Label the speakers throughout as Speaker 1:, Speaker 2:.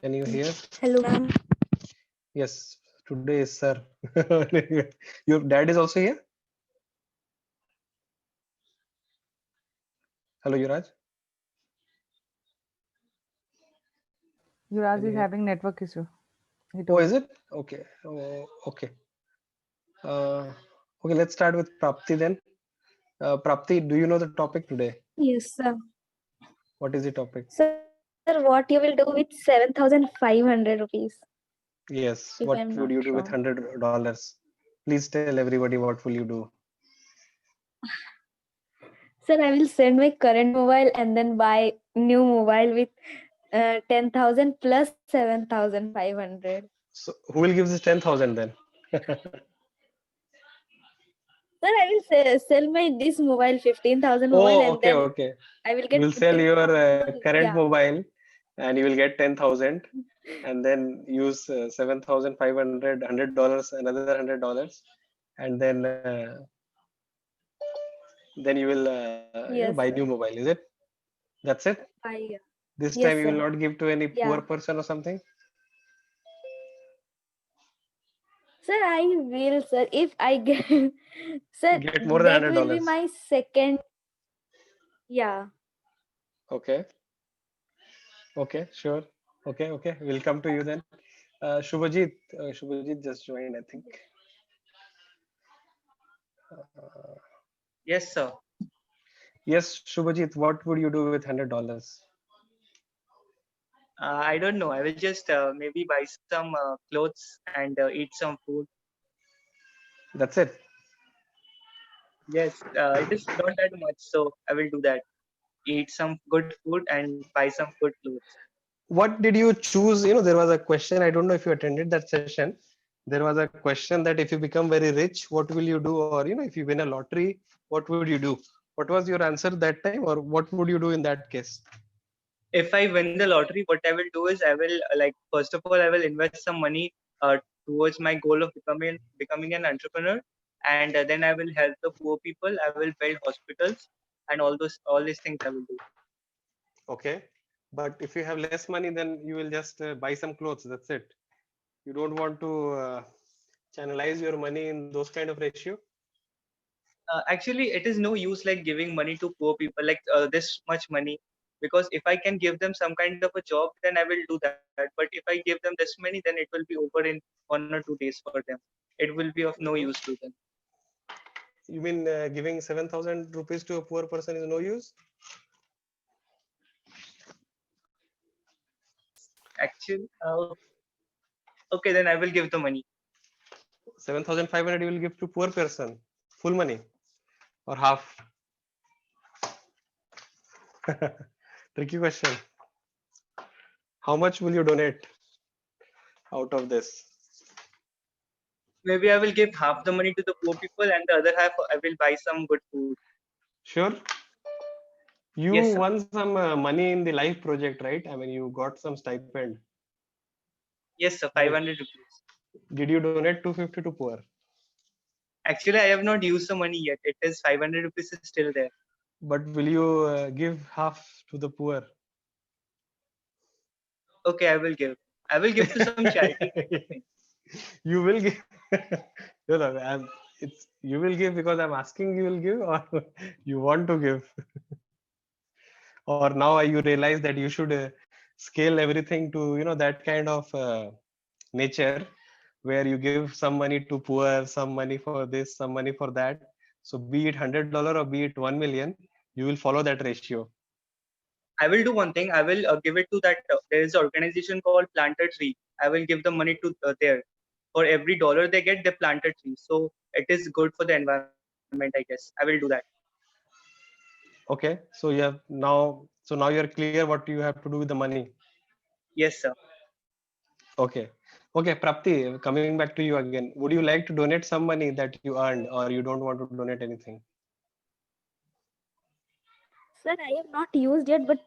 Speaker 1: Can you hear?
Speaker 2: Hello, ma'am.
Speaker 1: Yes, today is sir. Your dad is also here? Hello, Yuraj.
Speaker 3: Yuvraj
Speaker 1: Can you
Speaker 3: is
Speaker 1: hear?
Speaker 3: having network issue. He
Speaker 1: Oh,
Speaker 3: told.
Speaker 1: is it? Okay. Oh, okay. Okay, let's start with Prapti then. Prapti, do you know the topic today?
Speaker 2: Yes, sir.
Speaker 1: What is the topic?
Speaker 2: Sir, what you will do with 7,500 rupees,
Speaker 1: Yes,
Speaker 2: if
Speaker 1: what
Speaker 2: I'm
Speaker 1: would
Speaker 2: not
Speaker 1: you do with
Speaker 2: wrong.
Speaker 1: $100? Please tell everybody what will you do.
Speaker 2: Sir, I will send my current mobile and then buy new mobile with 10,000 plus 7,500.
Speaker 1: So who will give this 10,000 then?
Speaker 2: Sir, I will sell my this mobile 15,000 mobile
Speaker 1: Oh,
Speaker 2: and
Speaker 1: okay,
Speaker 2: then
Speaker 1: okay.
Speaker 2: I will
Speaker 1: You
Speaker 2: get
Speaker 1: will sell your
Speaker 2: 15,000.
Speaker 1: current
Speaker 2: Yeah.
Speaker 1: mobile and you will get 10,000 and then use 7,500, $100, another $100, and then you will
Speaker 2: Yes,
Speaker 1: buy
Speaker 2: sir.
Speaker 1: new mobile. Is it? That's it?
Speaker 2: Bye.
Speaker 1: This time
Speaker 2: Yes,
Speaker 1: you will
Speaker 2: sir.
Speaker 1: not give to any poor
Speaker 2: Yeah.
Speaker 1: person or something?
Speaker 2: Sir, I will, sir. If I get, sir,
Speaker 1: Get more than
Speaker 2: that will be
Speaker 1: $100.
Speaker 2: my second. Yeah.
Speaker 1: Okay. Okay, sure. Okay, okay. We'll come to you then. Shubhajit just joined, I think. Uh,
Speaker 4: Yes, sir.
Speaker 1: yes, Shubhajit, what would you do with $100?
Speaker 4: I don't know. I will just maybe buy some clothes and eat some food.
Speaker 1: That's it.
Speaker 4: Yes, it is not that much, so I will do that. Eat some good food and buy some good clothes.
Speaker 1: What did you choose? There was a question. I don't know if you attended that session. There was a question that if you become very rich, what will you do? Or, if you win a lottery, what would you do? What was your answer that time? Or what would you do in that case?
Speaker 4: If I win the lottery, what I will do is I will like first of all I will invest some money towards my goal of becoming an entrepreneur, and then I will help the poor people. I will build hospitals and all these things I will do.
Speaker 1: Okay. But if you have less money, then you will just buy some clothes. That's it. You don't want to channelize your money in those kind of ratio.
Speaker 4: Actually, it is no use like giving money to poor people like this much money, because if I can give them some kind of a job, then I will do that. But if I give them this money, then it will be over in 1 or 2 days for them. It will be of no use to them.
Speaker 1: You mean giving 7,000 rupees to a poor person is no use?
Speaker 4: Actually, okay, then I will give the money.
Speaker 1: 7,500 you will give to poor person, full money or half? Tricky question. How much will you donate out of this?
Speaker 4: Maybe I will give half the money to the poor people, and the other half I will buy some good food.
Speaker 1: Sure. You
Speaker 4: Yes, sir.
Speaker 1: won some money in the life project, right? I mean, you got some stipend,
Speaker 4: Yes, sir.
Speaker 1: right?
Speaker 4: 500 rupees.
Speaker 1: Did you donate 250 to poor?
Speaker 4: Actually, I have not used the money yet. It is 500 rupees is still there.
Speaker 1: But will you give half to the poor?
Speaker 4: Okay, I will give. I will give to some charity kind of thing.
Speaker 1: You will give. No, no, it's you will give because I'm asking you will give, or you want to give, or now you realize that you should scale everything to that kind of nature where you give some money to poor, some money for this, some money for that. So be it $100 or be it 1 million, you will follow that ratio.
Speaker 4: I will do one thing. I will give it to that. There is an organization called Plant a Tree. I will give the money to there. For every dollar they get, they plant a tree. So it is good for the environment, I guess. I will do that.
Speaker 1: Okay, so now you're clear what you have to do with the money.
Speaker 4: Yes, sir.
Speaker 1: Okay. Okay, Prapti, coming back to you again. Would you like to donate some money that you earned, or you don't want to donate anything?
Speaker 2: Sir, I have not used yet, but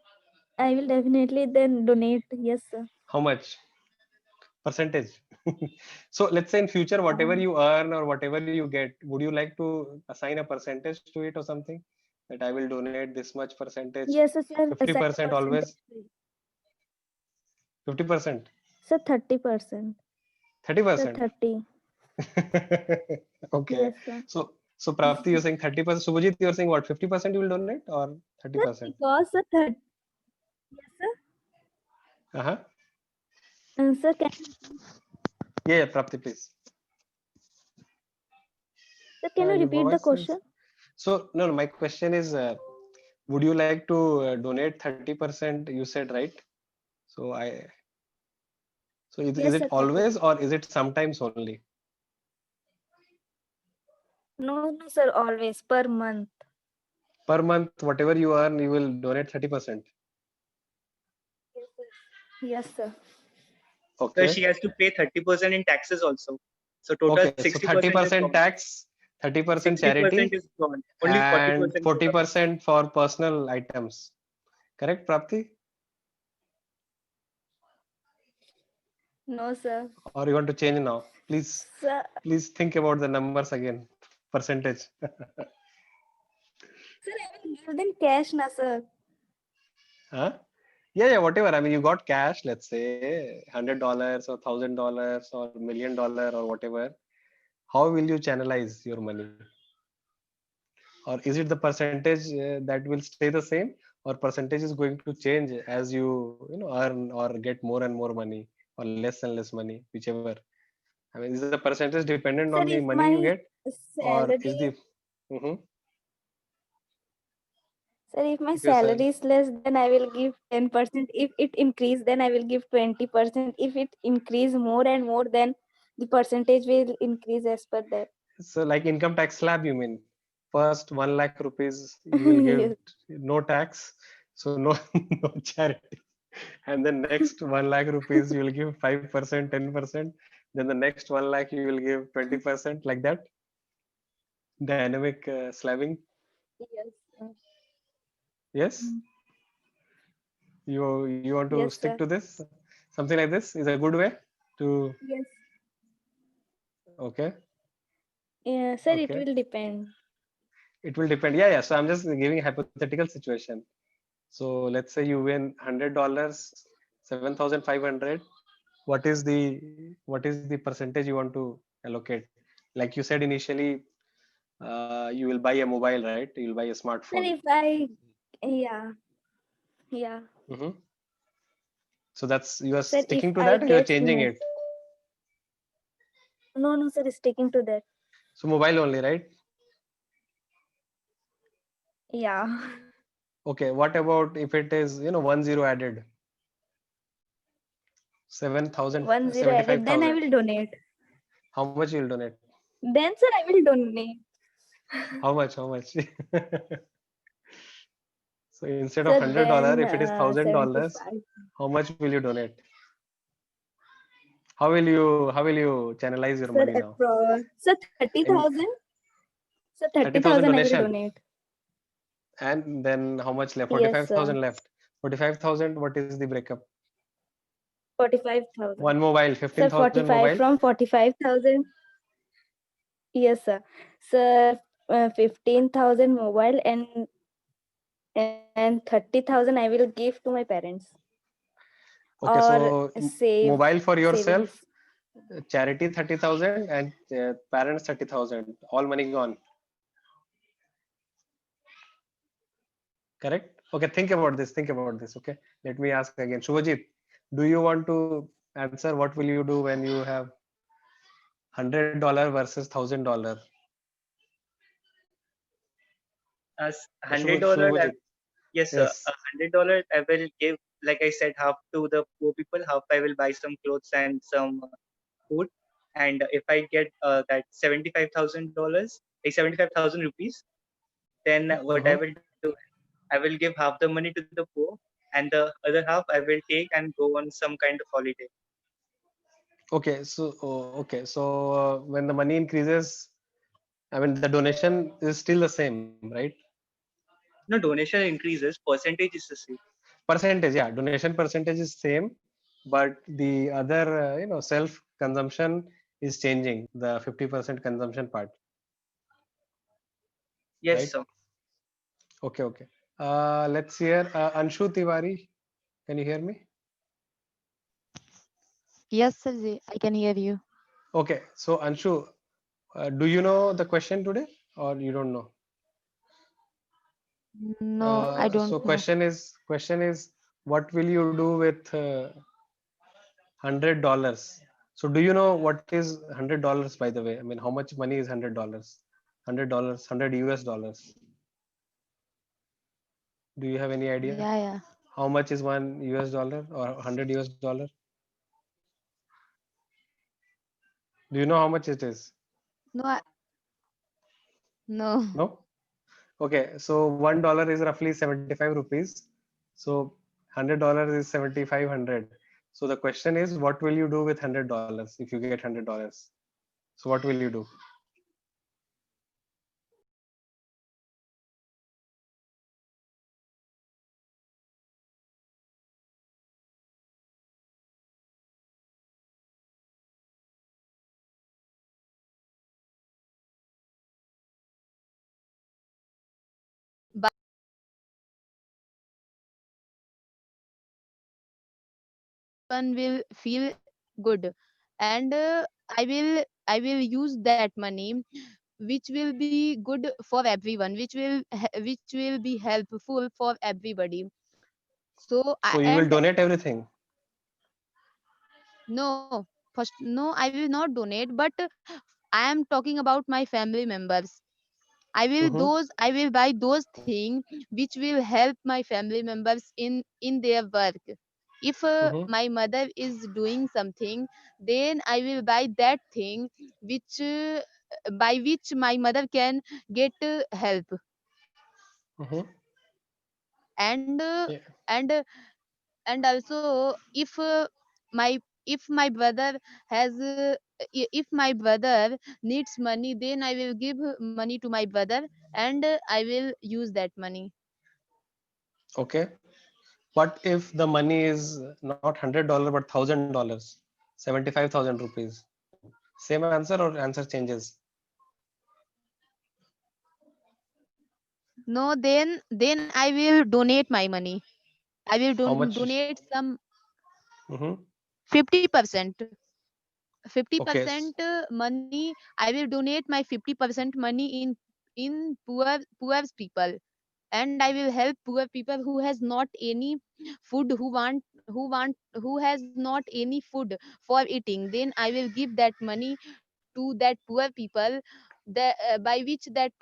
Speaker 2: I will definitely then donate. Yes, sir.
Speaker 1: How much percentage? So let's say in future, whatever
Speaker 2: Um,
Speaker 1: you earn or whatever you get, would you like to assign a percentage to it or something? That I will donate this much percentage,
Speaker 2: yes, sir.
Speaker 1: fifty
Speaker 2: Assign
Speaker 1: percent
Speaker 2: percentage.
Speaker 1: always. 50%?
Speaker 2: Sir, 30%. Sir,
Speaker 1: 30%?
Speaker 2: 30.
Speaker 1: Okay.
Speaker 2: Yes, sir.
Speaker 1: So Prapti, you're saying 30%. Subhajit, you're saying what? 50% you will donate or
Speaker 2: Sir,
Speaker 1: 30%?
Speaker 2: because sir, yes, sir.
Speaker 1: Uh-huh.
Speaker 2: Sir,
Speaker 1: Yeah, Prapti, please.
Speaker 2: can you
Speaker 1: Your
Speaker 2: repeat the
Speaker 1: voice is...
Speaker 2: question?
Speaker 1: So, no, my question is, would you like to donate 30%? You said, right? So is
Speaker 2: Yes,
Speaker 1: it
Speaker 2: sir, 30.
Speaker 1: always or is it sometimes only?
Speaker 2: No, sir, always per month.
Speaker 1: Per month, whatever you earn, you will donate 30%.
Speaker 2: Yes, sir.
Speaker 4: So
Speaker 1: Okay.
Speaker 4: she has to pay 30% in taxes also. So total
Speaker 1: Okay. So
Speaker 4: 60% is
Speaker 1: 30%
Speaker 4: gone.
Speaker 1: tax, 30%
Speaker 4: 60%
Speaker 1: charity,
Speaker 4: is gone. Only 40%
Speaker 1: and
Speaker 4: goes up.
Speaker 1: 40% for personal items. Correct, Prapti?
Speaker 2: No, sir.
Speaker 1: Or you want to change now?
Speaker 2: Sir,
Speaker 1: Please think about the numbers again. Percentage.
Speaker 2: sir, I will give them cash, na, sir.
Speaker 1: Huh? Yeah, whatever. I mean, you got cash, let's say $100 or $1,000 or $1 million or whatever. How will you channelize your money? Or is it the percentage that will stay the same, or percentage is going to change as you earn or get more and more money, or less and less money, whichever? I mean, is the percentage dependent
Speaker 2: Sir,
Speaker 1: on the
Speaker 2: if
Speaker 1: money you
Speaker 2: my
Speaker 1: get, or is the
Speaker 2: salary,
Speaker 1: Mhm.
Speaker 2: sir, if my
Speaker 1: If your
Speaker 2: salary is less, then I will give 10%. If it increase, then I will give 20%. If it increase more and more, then the percentage will increase as per that.
Speaker 1: So like income tax slab, you mean? First 1 lakh rupees you will give
Speaker 2: Yes.
Speaker 1: no tax, so no no charity. And then next 1 lakh rupees you will give 5%, 10%. Then the next 1 lakh you will give 20%, like that. Dynamic slabbing.
Speaker 2: Yes, sir.
Speaker 1: Yes, you want to
Speaker 2: Yes,
Speaker 1: stick
Speaker 2: sir.
Speaker 1: to this? Something like this is a good way to.
Speaker 2: Yes.
Speaker 1: Okay,
Speaker 2: Yeah, sir, it
Speaker 1: okay.
Speaker 2: will depend.
Speaker 1: It will depend. Yeah. So I'm just giving a hypothetical situation. So let's say you win $100, 7,500. What is the percentage you want to allocate? Like you said initially, you will buy a mobile, right? You will buy a
Speaker 2: Sir,
Speaker 1: smartphone.
Speaker 2: if I, yeah, yeah.
Speaker 1: Hmm. So that's, you are
Speaker 2: Sir, if
Speaker 1: sticking to
Speaker 2: I
Speaker 1: that, or you are
Speaker 2: get,
Speaker 1: changing it?
Speaker 2: no, sir, sticking to that.
Speaker 1: So mobile only, right?
Speaker 2: Yeah.
Speaker 1: Okay. What about if it is 10 added? 7,000,
Speaker 2: 10 added, then I
Speaker 1: 75,000.
Speaker 2: will donate.
Speaker 1: How much you will donate?
Speaker 2: Then, sir, I will donate.
Speaker 1: How much? How much? So instead of
Speaker 2: Sir,
Speaker 1: $100,
Speaker 2: then
Speaker 1: if it is $1,000,
Speaker 2: 75.
Speaker 1: how much will you donate? How will you channelize your
Speaker 2: Sir,
Speaker 1: money now?
Speaker 2: sir,
Speaker 1: In
Speaker 2: 30,000. Sir,
Speaker 1: 30,000
Speaker 2: 30,000 I will
Speaker 1: donation,
Speaker 2: donate.
Speaker 1: and then how much left?
Speaker 2: Yes, sir.
Speaker 1: 45,000 left. 45,000. What is the breakup?
Speaker 2: 45,000.
Speaker 1: One mobile,
Speaker 2: Sir,
Speaker 1: 15,000
Speaker 2: 45
Speaker 1: mobile.
Speaker 2: from 45,000. Yes, sir. Sir, 15,000 mobile and 30,000 I will give to my parents
Speaker 1: Okay,
Speaker 2: or
Speaker 1: so
Speaker 2: save
Speaker 1: mobile for yourself,
Speaker 2: savings.
Speaker 1: charity 30,000, and parents 30,000. All money gone. Correct? Okay, think about this. Think about this. Okay, let me ask again. Shubhajit, do you want to answer? What will you do when you have $100 versus $1,000?
Speaker 4: As $100,
Speaker 1: Shubhajit,
Speaker 4: yes, sir.
Speaker 1: yes.
Speaker 4: $100 I will give, like I said, half to the poor people, half I will buy some clothes and some food. And if I get that $75,000, like 75,000 rupees, then what I
Speaker 1: Uh-huh.
Speaker 4: will do, I will give half the money to the poor, and the other half I will take and go on some kind of holiday.
Speaker 1: Okay, so when the money increases, I mean the donation is still the same, right?
Speaker 4: No, donation increases, percentage is the same.
Speaker 1: Percentage, yeah, donation percentage is same, but the other self consumption is changing, the 50% consumption part,
Speaker 4: Yes,
Speaker 1: right?
Speaker 4: sir.
Speaker 1: Okay. Let's hear Anshu Tiwari. Can you hear me?
Speaker 5: Yes, sir ji, I can hear you.
Speaker 1: Okay, so Anshu, do you know the question today or you don't know?
Speaker 5: No, I don't
Speaker 1: So
Speaker 5: know.
Speaker 1: question is what will you do with $100? So do you know what is $100 by the way? I mean, how much money is $100? $100, 100 US dollars. Do you have any idea?
Speaker 5: Yeah, yeah.
Speaker 1: How much is one US dollar or 100 US dollar? Do you know how much it is?
Speaker 5: No, no.
Speaker 1: No? Okay, so $1 is roughly 75 rupees. So $100 is 7,500. So the question is, what will you do with $100 if you get $100? So what will you do?
Speaker 5: But one will feel good, and I will use that money, which will be good for everyone, which will be helpful for everybody. So
Speaker 1: So
Speaker 5: I
Speaker 1: you will
Speaker 5: and
Speaker 1: donate everything.
Speaker 5: no, first no, I will not donate, but I am talking about my family members.
Speaker 1: Mm-hmm,
Speaker 5: I will buy those things which will help my family members in their work. If
Speaker 1: mm-hmm,
Speaker 5: my mother is doing something, then I will buy that thing which by which my mother can get help.
Speaker 1: mm-hmm.
Speaker 5: And
Speaker 1: Yeah.
Speaker 5: and and also my if my brother has if my brother needs money, then I will give money to my brother, and I will use that money.
Speaker 1: Okay. What if the money is not $100 but $1,000? 75,000 rupees. Same answer or answer changes?
Speaker 5: No, then I will donate my money. I will
Speaker 1: How much?
Speaker 5: donate some
Speaker 1: Mm-hmm.
Speaker 5: 50%.
Speaker 1: Okay.
Speaker 5: 50% money. I will donate my 50% money in poor people, and I will help poor people who has not any food, who has not any food for eating. Then I will give that money to that poor people, by which that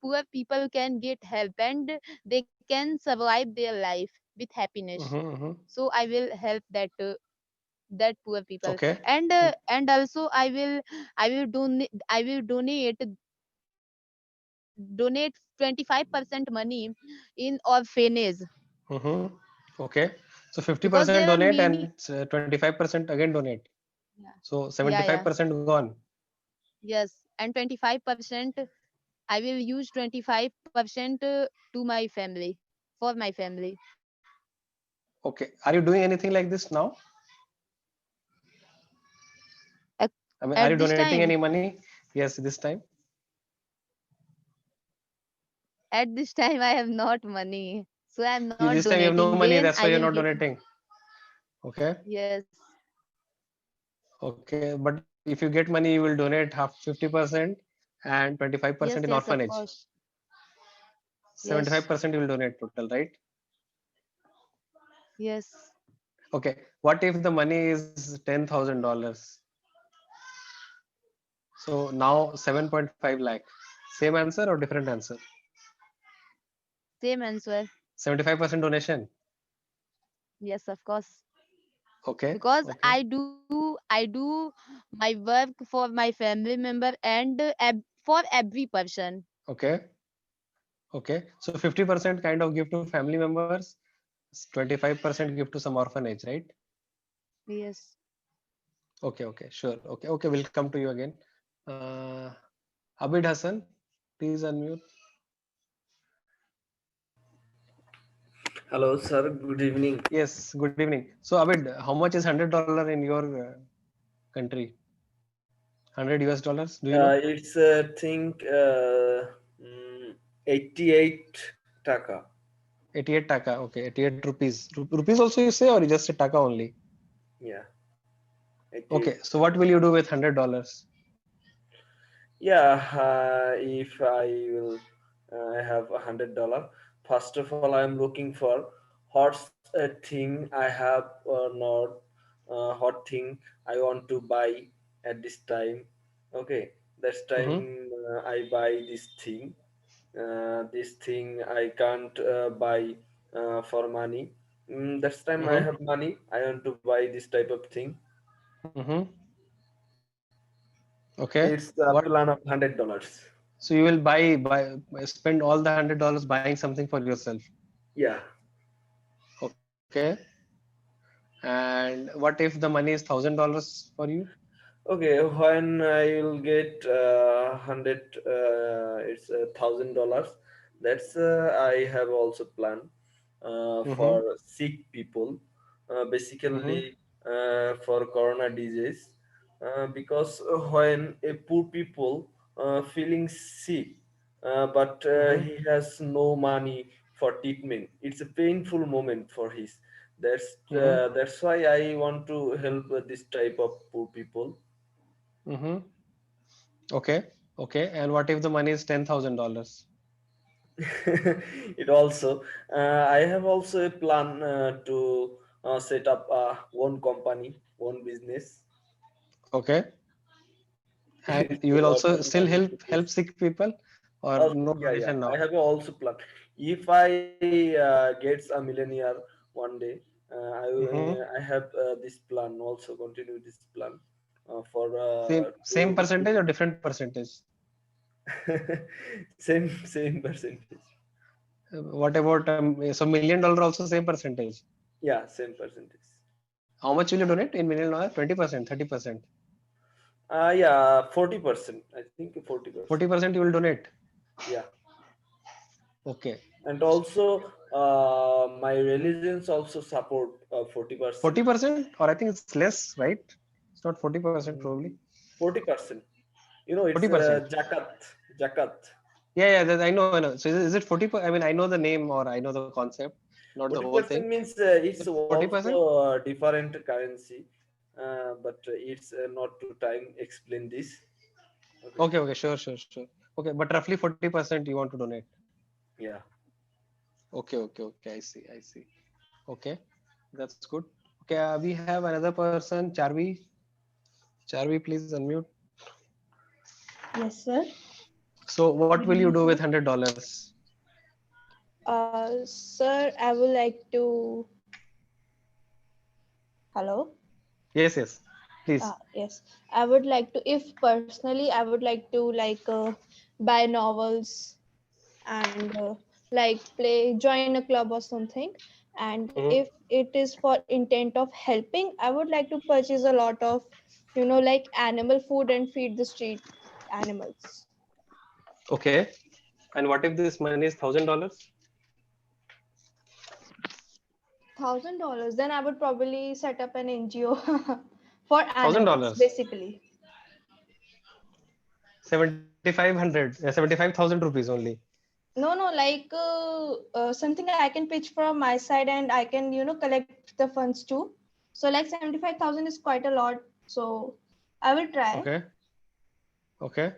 Speaker 5: poor people can get help, and they can survive their life with happiness.
Speaker 1: Mm-hmm, mm-hmm.
Speaker 5: So I will help that poor people,
Speaker 1: Okay.
Speaker 5: and also I will donate 25% money in orphanage,
Speaker 1: Mm-hmm. Okay. So
Speaker 5: because
Speaker 1: 50%
Speaker 5: there are
Speaker 1: donate
Speaker 5: many.
Speaker 1: and 25% again donate.
Speaker 5: Yeah,
Speaker 1: So
Speaker 5: yeah, yeah.
Speaker 1: 75% gone.
Speaker 5: Yes, and 25% I will use 25% to my family, for my family.
Speaker 1: Okay. Are you doing anything like this now?
Speaker 5: At,
Speaker 1: I mean, are you
Speaker 5: at this
Speaker 1: donating any
Speaker 5: time,
Speaker 1: money? Yes, this time.
Speaker 5: I have not money, so I am
Speaker 1: You
Speaker 5: not
Speaker 1: this time you have no
Speaker 5: donating.
Speaker 1: money,
Speaker 5: Then
Speaker 1: that's
Speaker 5: I
Speaker 1: why you're
Speaker 5: will
Speaker 1: not
Speaker 5: give.
Speaker 1: donating. Okay.
Speaker 5: Yes,
Speaker 1: Okay. But if you get money, you will donate half 50% and 25%
Speaker 5: yes,
Speaker 1: in
Speaker 5: yes, of
Speaker 1: orphanage.
Speaker 5: course. Yes,
Speaker 1: 75% you will donate total, right?
Speaker 5: yes.
Speaker 1: Okay. What if the money is $10,000? So now 7.5 lakh. Same answer or different answer?
Speaker 5: Same answer.
Speaker 1: 75% donation.
Speaker 5: Yes, of course.
Speaker 1: Okay.
Speaker 5: Because
Speaker 1: Okay.
Speaker 5: I do my work for my family member, and for every person.
Speaker 1: Okay. Okay. So 50% kind of give to family members, 25% give to some orphanage, right?
Speaker 5: Yes.
Speaker 1: Okay. Okay. Sure. Okay. Okay. We'll come to you again. Uh, Abid Hassan, please unmute.
Speaker 6: Hello, sir. Good evening.
Speaker 1: Yes. Good evening. So Abid, how much is $100 in your country? 100 US dollars? Do you know?
Speaker 6: It's think 88 taka.
Speaker 1: 88 taka. Okay. 88 rupees. Rupees also you say or just a taka only?
Speaker 6: Yeah.
Speaker 1: Okay, so what will you do with $100?
Speaker 6: Yeah, if I will have $100, first of all, I'm looking for hot thing I have or not hot thing I want to buy at this time. Okay, that's
Speaker 1: Mm-hmm.
Speaker 6: time I buy this thing. This thing I can't buy for money. That's time I
Speaker 1: Mm-hmm.
Speaker 6: have money. I want to buy this type of thing.
Speaker 1: Mm-hmm. Okay.
Speaker 6: It's a
Speaker 1: What?
Speaker 6: plan of $100.
Speaker 1: So you will spend all the $100 buying something for yourself.
Speaker 6: Yeah.
Speaker 1: Okay. And what if the money is $1,000 for you?
Speaker 6: Okay, when I will get hundred, it's $1,000. That's I have also planned
Speaker 1: Mm-hmm.
Speaker 6: for sick people,
Speaker 1: Mm-hmm.
Speaker 6: basically for corona disease, because when a poor people feeling sick, but
Speaker 1: Mm-hmm.
Speaker 6: he has no money for treatment, it's a painful moment for his.
Speaker 1: Mm-hmm.
Speaker 6: That's why I want to help this type of poor people.
Speaker 1: Mm-hmm. Okay. Okay. And what if the money is $10,000?
Speaker 6: It also I have also a plan to set up one company, one business.
Speaker 1: Okay. And
Speaker 6: It's
Speaker 1: you
Speaker 6: a
Speaker 1: will
Speaker 6: lot
Speaker 1: also
Speaker 6: of
Speaker 1: still
Speaker 6: money
Speaker 1: help
Speaker 6: to
Speaker 1: help
Speaker 6: this.
Speaker 1: sick people, or
Speaker 6: Oh
Speaker 1: no
Speaker 6: yeah, yeah,
Speaker 1: donation
Speaker 6: I
Speaker 1: now?
Speaker 6: have also plan. If I get a millionaire one day,
Speaker 1: Mm-hmm.
Speaker 6: I have this plan also continue this plan for
Speaker 1: Same percentage or different percentage?
Speaker 6: same percentage.
Speaker 1: What about $1 million also same percentage?
Speaker 6: Yeah, same percentage.
Speaker 1: How much will you donate in $1 million? 20%, 30%,
Speaker 6: Yeah, 40%. I think 40%.
Speaker 1: 40% you will donate.
Speaker 6: Yeah.
Speaker 1: Okay,
Speaker 6: And also my religions also support 40%.
Speaker 1: 40%, or I think it's less, right? It's not 40% probably.
Speaker 6: 40%, it's
Speaker 1: 40%.
Speaker 6: jakat.
Speaker 1: Yeah, yeah, I know, I know. So is it 40? I mean, I know the name or I know the concept, not the whole
Speaker 6: 40%
Speaker 1: thing.
Speaker 6: means
Speaker 1: Is
Speaker 6: it's
Speaker 1: it
Speaker 6: also
Speaker 1: 40%?
Speaker 6: different currency, but it's not to time explain this. Okay.
Speaker 1: Okay, okay, sure, sure, sure. Okay, but roughly 40% you want to donate.
Speaker 6: Yeah.
Speaker 1: Okay, okay, okay. I see, I see. Okay, that's good. Okay, we have another person, Charvi. Charvi, please unmute.
Speaker 7: Yes, sir.
Speaker 1: So, what will you do with $100?
Speaker 7: Sir, I would like to. Hello.
Speaker 1: Yes, yes, please.
Speaker 7: Yes, I would like to. If personally, I would like to buy novels and join a club or something. And
Speaker 1: Mhm.
Speaker 7: if it is for intent of helping, I would like to purchase a lot of, like animal food and feed the street animals.
Speaker 1: Okay. And what if this money is $1,000?
Speaker 7: $1,000. Then I would probably set up an NGO for animals,
Speaker 1: $1,000,
Speaker 7: basically.
Speaker 1: 7,500, 75,000 rupees only.
Speaker 7: No, something I can pitch from my side, and I can, collect the funds too. So like 75,000 is quite a lot. So I will try.
Speaker 1: Okay. Okay.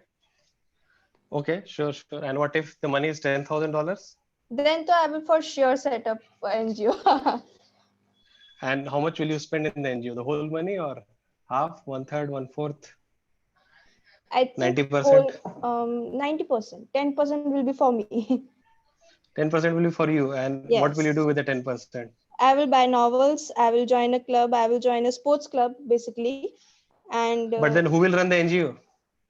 Speaker 1: Okay. Sure, sure. And what if the money is $10,000?
Speaker 7: Then I will for sure set up NGO.
Speaker 1: And how much will you spend in the NGO? The whole money or half, one third, one fourth,
Speaker 7: I think
Speaker 1: 90%?
Speaker 7: whole 90%. 10% will be for me.
Speaker 1: 10% will be for you. And what will you do
Speaker 7: Yes.
Speaker 1: with the 10%?
Speaker 7: I will buy novels. I will join a club. I will join a sports club, basically. And
Speaker 1: But then who will run the NGO?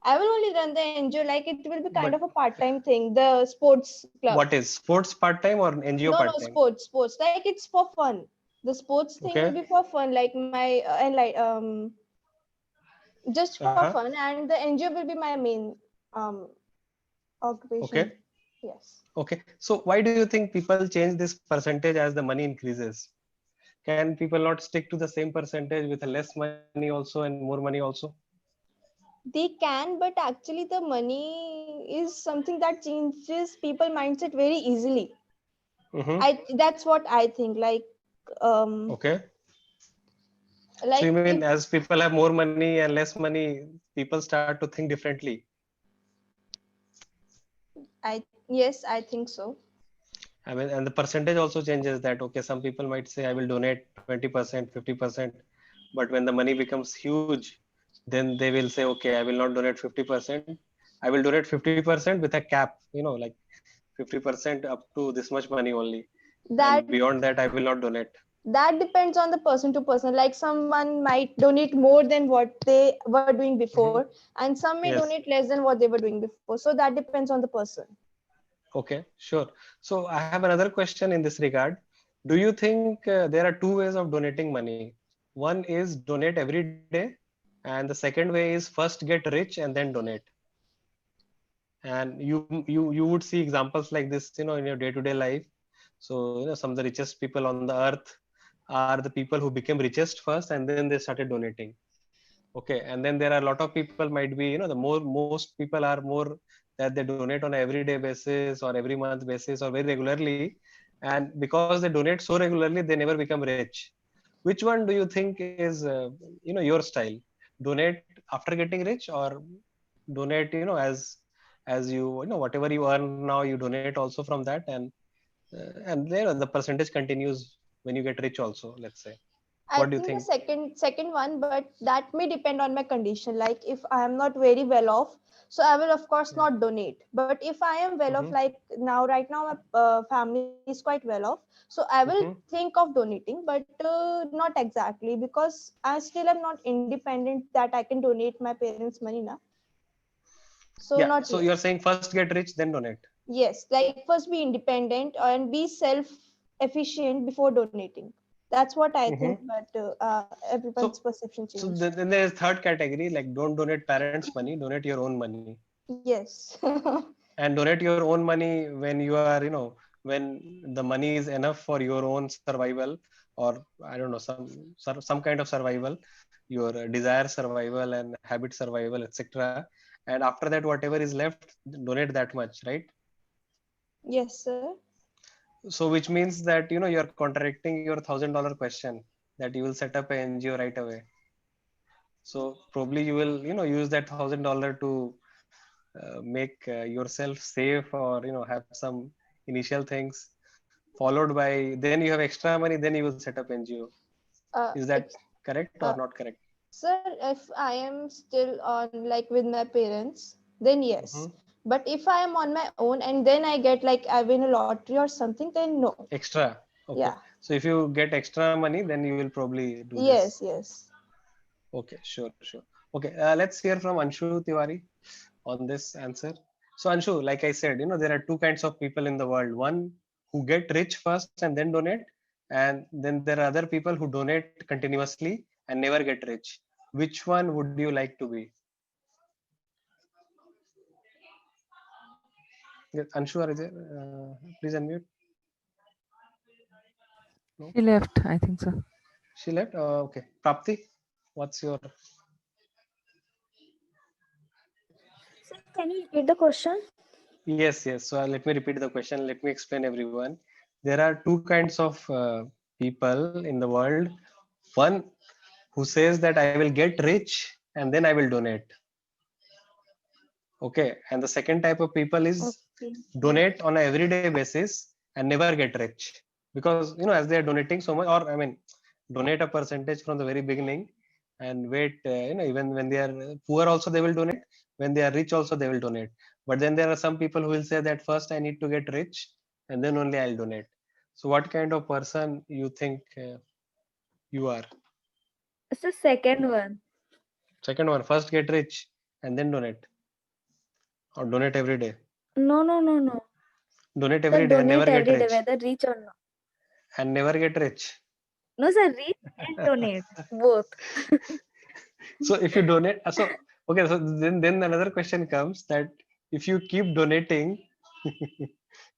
Speaker 7: I will only run the NGO. Like it will be kind
Speaker 1: But
Speaker 7: of a part-time thing. The sports club.
Speaker 1: what is sports part-time or NGO
Speaker 7: No,
Speaker 1: part-time?
Speaker 7: sports. Like it's for fun. The sports thing will
Speaker 1: Okay.
Speaker 7: be for fun. Like my and just for
Speaker 1: Uh-huh.
Speaker 7: fun. And the NGO will be my main um occupation.
Speaker 1: Okay.
Speaker 7: Yes.
Speaker 1: Okay. So why do you think people change this percentage as the money increases? Can people not stick to the same percentage with a less money also and more money also?
Speaker 7: They can, but actually the money is something that changes people mindset very easily.
Speaker 1: Mm-hmm.
Speaker 7: That's what I think. Um
Speaker 1: Okay. So you
Speaker 7: Like
Speaker 1: mean
Speaker 7: if
Speaker 1: as people have more money and less money, people start to think differently.
Speaker 7: yes, I think so.
Speaker 1: I mean, and the percentage also changes that, okay, some people might say, I will donate 20%, 50%, but when the money becomes huge, then they will say, okay, I will not donate 50%. I will donate 50% with a cap, like 50% up to this much money only.
Speaker 7: That
Speaker 1: And beyond that, I will not donate.
Speaker 7: that depends on the person to person. Like someone might donate more than what they were doing
Speaker 1: Mhm.
Speaker 7: before, and some may
Speaker 1: Yes.
Speaker 7: donate less than what they were doing before. So that depends on the person.
Speaker 1: Okay, sure. So I have another question in this regard. Do you think there are two ways of donating money? One is donate every day, and the second way is first get rich and then donate. And you would see examples like this, in your day-to-day life. So, some of the richest people on the earth are the people who became richest first, and then they started donating. Okay, and then there are a lot of people might be, the most people are more that they donate on an everyday basis or every month basis or very regularly, and because they donate so regularly, they never become rich. Which one do you think is, your style? Donate after getting rich, or donate, as whatever you earn now, you donate also from that, and the percentage continues when you get rich also. Let's say,
Speaker 7: I
Speaker 1: what do you
Speaker 7: think the
Speaker 1: think?
Speaker 7: second one, but that may depend on my condition. Like if I am not very well off, so I will of course
Speaker 1: Yeah.
Speaker 7: not donate. But if I am well off,
Speaker 1: Mm-hmm.
Speaker 7: like right now my family is quite well off, so I will
Speaker 1: Mm-hmm.
Speaker 7: think of donating, but not exactly, because I still am not independent that I can donate my parents' money now. So
Speaker 1: Yeah.
Speaker 7: not
Speaker 1: So
Speaker 7: yet.
Speaker 1: you're saying first get rich, then donate.
Speaker 7: Yes, like first be independent and be self efficient before donating. That's what I
Speaker 1: Mm-hmm.
Speaker 7: think, but everyone's
Speaker 1: So,
Speaker 7: perception
Speaker 1: so
Speaker 7: change.
Speaker 1: then there's third category, like don't donate parents' money, donate your own money,
Speaker 7: Yes.
Speaker 1: and donate your own money when you are, when the money is enough for your own survival, or I don't know, some kind of survival, your desire survival and habit survival, etc. And after that, whatever is left, donate that much, right?
Speaker 7: Yes, sir.
Speaker 1: So which means that you're contradicting your $1,000 question, that you will set up an NGO right away. So probably you will use that $1,000 to make yourself safe, or have some initial things, followed by, then you have extra money, then you will set up NGO. Is that
Speaker 7: It's
Speaker 1: correct or not correct?
Speaker 7: sir. If I am still on like with my parents, then
Speaker 1: Mm-hmm.
Speaker 7: yes. But if I am on my own and then I get like I win a lottery or something, then no.
Speaker 1: Extra. Okay.
Speaker 7: Yeah.
Speaker 1: So if you get extra money, then you will probably do this.
Speaker 7: Yes. Yes.
Speaker 1: Okay, sure. Okay, let's hear from Anshu Tiwari on this answer. So Anshu, like I said, there are two kinds of people in the world. One who get rich first and then donate, and then there are other people who donate continuously and never get rich. Which one would you like to be? Yes, Anshu, are you there? Please unmute. No,
Speaker 3: She left, I think so.
Speaker 1: she left. Okay, Prapti, what's your?
Speaker 2: Sir, can you repeat the question?
Speaker 1: Yes. So let me repeat the question. Let me explain everyone. There are two kinds of people in the world. One who says that I will get rich and then I will donate. Okay. And the second type of people is
Speaker 2: Okay.
Speaker 1: donate on an everyday basis and never get rich. Because, as they are donating so much, or I mean, donate a percentage from the very beginning and wait, even when they are poor, also they will donate. When they are rich, also they will donate. But then there are some people who will say that first I need to get rich and then only I'll donate. So, what kind of person you think you are?
Speaker 2: It's the second one.
Speaker 1: Second one, first get rich and then donate, or donate every day.
Speaker 2: No.
Speaker 1: Donate
Speaker 2: Sir,
Speaker 1: every day and never
Speaker 2: donate
Speaker 1: get
Speaker 2: every day,
Speaker 1: rich,
Speaker 2: whether rich or not.
Speaker 1: and never get rich.
Speaker 2: No, sir, rich and donate both.
Speaker 1: So if you donate, so okay, so then another question comes, that if you keep donating,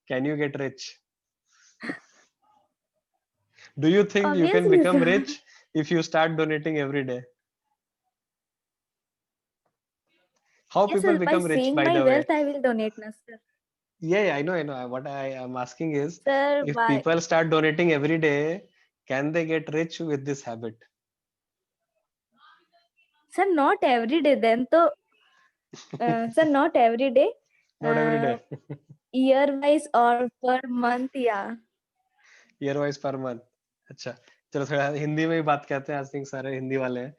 Speaker 1: can you get rich? Do you think you can
Speaker 2: Obviously,
Speaker 1: become
Speaker 2: sir.
Speaker 1: rich if you start donating every day? How
Speaker 2: Yes,
Speaker 1: people
Speaker 2: sir. By
Speaker 1: become rich,
Speaker 2: seeing
Speaker 1: by
Speaker 2: my
Speaker 1: the way?
Speaker 2: wealth, I will donate, na, sir.
Speaker 1: Yeah, I know. What I am asking is,
Speaker 2: Sir,
Speaker 1: if
Speaker 2: by
Speaker 1: people start donating every day, can they get rich with this habit?
Speaker 2: Sir, not every day. Then तो sir, not every day.
Speaker 1: Not every day.
Speaker 2: Year wise or per month, yeah.
Speaker 1: Year wise per month. अच्छा, चलो थोड़ा हिंदी में ही बात करते हैं. I think सारे हिंदी वाले हैं.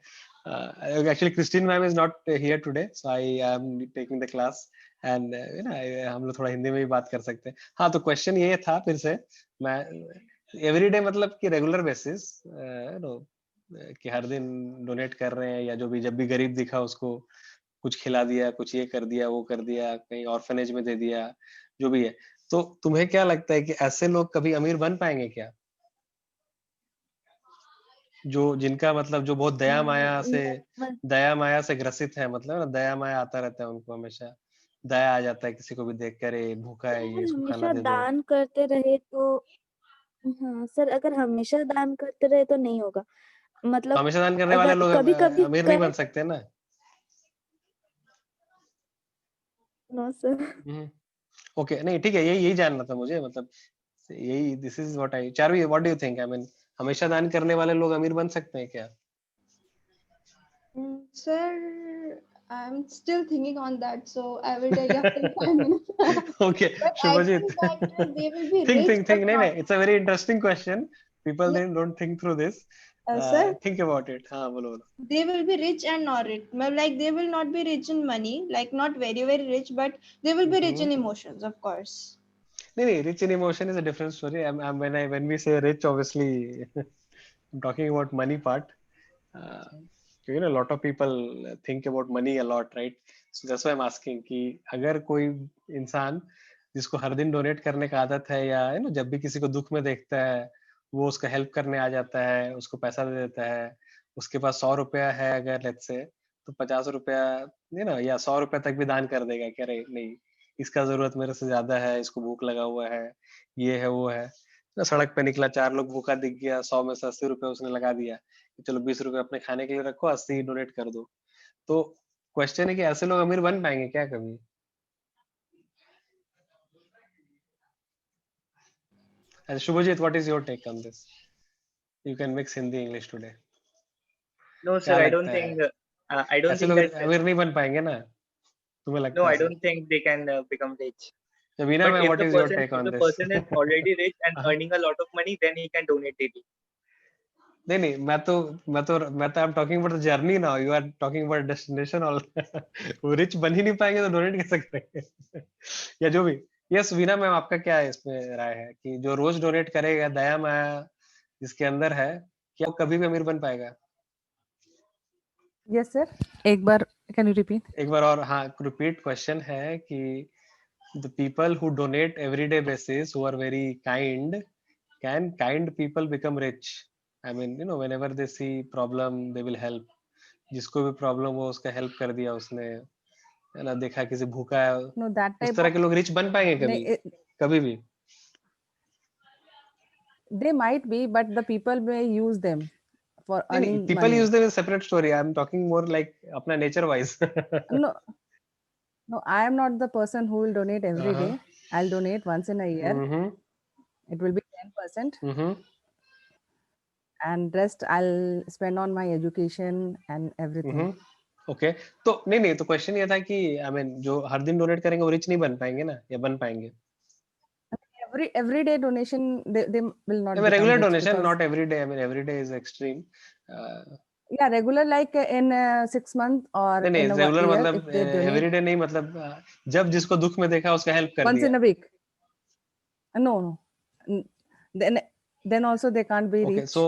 Speaker 1: Actually, Christine ma'am is not here today, so I am taking the class. And हम लोग थोड़ा हिंदी में ही बात कर सकते हैं. हाँ, तो क्वेश्चन ये था फिर से, मैं एवरीडे मतलब कि रेगुलर बेसिस कि हर दिन डोनेट कर रहे हैं, या जो भी जब भी गरीब दिखा उसको कुछ खिला दिया, कुछ ये कर दिया, वो कर दिया, कहीं ऑर्फनेज में दे दिया, जो भी है. तो तुम्हें क्या लगता है कि ऐसे लोग कभी अमीर बन पाएंगे क्या? जो जिनका मतलब जो बहुत दया माया से ग्रसित है, मतलब ना दया माया आता रहता है उनको, हमेशा दया आ जाता है किसी को भी देख कर, ये भूखा है, ये इसको खाना
Speaker 2: हमेशा
Speaker 1: दे दो.
Speaker 2: दान करते रहे तो हाँ सर, अगर हमेशा दान करते रहे तो नहीं होगा. मतलब
Speaker 1: हमेशा दान करने वाले
Speaker 2: अगर
Speaker 1: लोग
Speaker 2: कभी कभी
Speaker 1: अमीर नहीं बन सकते ना.
Speaker 2: No sir.
Speaker 1: ओके, नहीं ठीक है, यही जानना था मुझे, मतलब यही, this is what I. Charvi, what do you think? I mean, हमेशा दान करने वाले लोग अमीर बन सकते हैं क्या?
Speaker 7: Sir, I'm still thinking on that, so I will tell you after 5 minutes.
Speaker 1: Okay,
Speaker 7: But I
Speaker 1: Shubhajit.
Speaker 7: think that they will be
Speaker 1: think,
Speaker 7: rich, but
Speaker 1: नहीं,
Speaker 7: not.
Speaker 1: it's a very interesting question. People
Speaker 7: Yeah.
Speaker 1: don't think through this.
Speaker 7: Sir,
Speaker 1: Think about it. हाँ, बोलो.
Speaker 7: they will be rich and not rich. Like they will not be rich in money, like not very, very rich, but they will be rich in emotions, of course.
Speaker 1: नहीं, rich in emotion is a different story. When we say rich, obviously, I'm talking about money part. A lot of people think about money a lot, right? So that's why I'm asking कि अगर कोई इंसान जिसको हर दिन donate करने का आदत है, या जब भी किसी को दुख में देखता है वो उसका हेल्प करने आ जाता है, उसको पैसा दे देता है, उसके पास 100 रुपया है अगर, लेट्स से, तो 50 रुपया या 100 रुपया तक भी दान कर देगा कि अरे नहीं, इसका जरूरत मेरे से ज्यादा है, इसको भूख लगा हुआ है, ये है वो है. सड़क पे निकला, 4 लोग भूखा दिख गया, 100 में से 80 रुपए उसने लगा दिया, चलो 20 रुपए अपने खाने के लिए रखो, 80 डोनेट कर दो. तो क्वेश्चन है कि ऐसे लोग अमीर बन पाएंगे क्या कभी? And Shubhajit, what is your take on this? You can mix Hindi English today.
Speaker 4: No,
Speaker 1: क्या
Speaker 4: sir, I
Speaker 1: लगता
Speaker 4: don't
Speaker 1: है?
Speaker 4: think. I don't
Speaker 1: ऐसे
Speaker 4: think
Speaker 1: लोग
Speaker 4: that.
Speaker 1: अमीर नहीं बन पाएंगे ना, तुम्हें लगता
Speaker 4: No,
Speaker 1: है
Speaker 4: I
Speaker 1: ऐसा?
Speaker 4: don't think they can become rich.
Speaker 1: Veena
Speaker 4: But
Speaker 1: ma'am,
Speaker 4: if
Speaker 1: what
Speaker 4: the
Speaker 1: is your
Speaker 4: person,
Speaker 1: take
Speaker 4: if
Speaker 1: on
Speaker 4: the
Speaker 1: this?
Speaker 4: person is already rich and earning a lot of money, then he can donate daily.
Speaker 1: नहीं, मैं तो I'm talking about the journey now. You are talking about destination all. वो rich बन ही नहीं पाएंगे तो donate कैसे करेंगे? या जो भी. यस वीना मैम, आपका क्या है इसमें राय है कि जो रोज डोनेट करेगा, दया माया जिसके अंदर है, क्या वो कभी भी अमीर बन पाएगा?
Speaker 3: Yes, sir. एक बार can you repeat?
Speaker 1: एक बार और. हाँ, रिपीट क्वेश्चन है कि the people who donate everyday basis, who are very kind, can kind people become rich? I mean, whenever they see problem, they will help. जिसको भी problem हो उसका हेल्प कर दिया उसने, है ना, देखा किसी भूखा है,
Speaker 3: No, that
Speaker 1: उस
Speaker 3: type
Speaker 1: तरह
Speaker 3: of
Speaker 1: के लोग रिच बन पाएंगे कभी? कभी भी?
Speaker 3: they might be, but the people may use them for
Speaker 1: नहीं,
Speaker 3: earning
Speaker 1: people
Speaker 3: money.
Speaker 1: use them is separate story. I'm talking more like अपना nature wise.
Speaker 3: No, I am not the person who will donate every day. I'll donate once in a year. It will be 10%. And rest I'll spend on my education and everything.
Speaker 1: Okay. तो नहीं, तो question ये था कि I mean जो हर दिन donate करेंगे वो रिच नहीं बन पाएंगे ना, या बन पाएंगे?
Speaker 3: Everyday donation they will not
Speaker 1: I mean,
Speaker 3: become
Speaker 1: regular
Speaker 3: rich
Speaker 1: donation,
Speaker 3: because,
Speaker 1: not every day. I mean, every day is extreme.
Speaker 3: yeah, regular like in 6 months or
Speaker 1: नहीं,
Speaker 3: in a
Speaker 1: रेगुलर
Speaker 3: year
Speaker 1: मतलब
Speaker 3: if they donate
Speaker 1: every day नहीं, मतलब जब जिसको दुख में देखा उसका हेल्प कर
Speaker 3: once
Speaker 1: दिया.
Speaker 3: in a week. No. Then also they can't be
Speaker 1: Okay,
Speaker 3: rich.
Speaker 1: so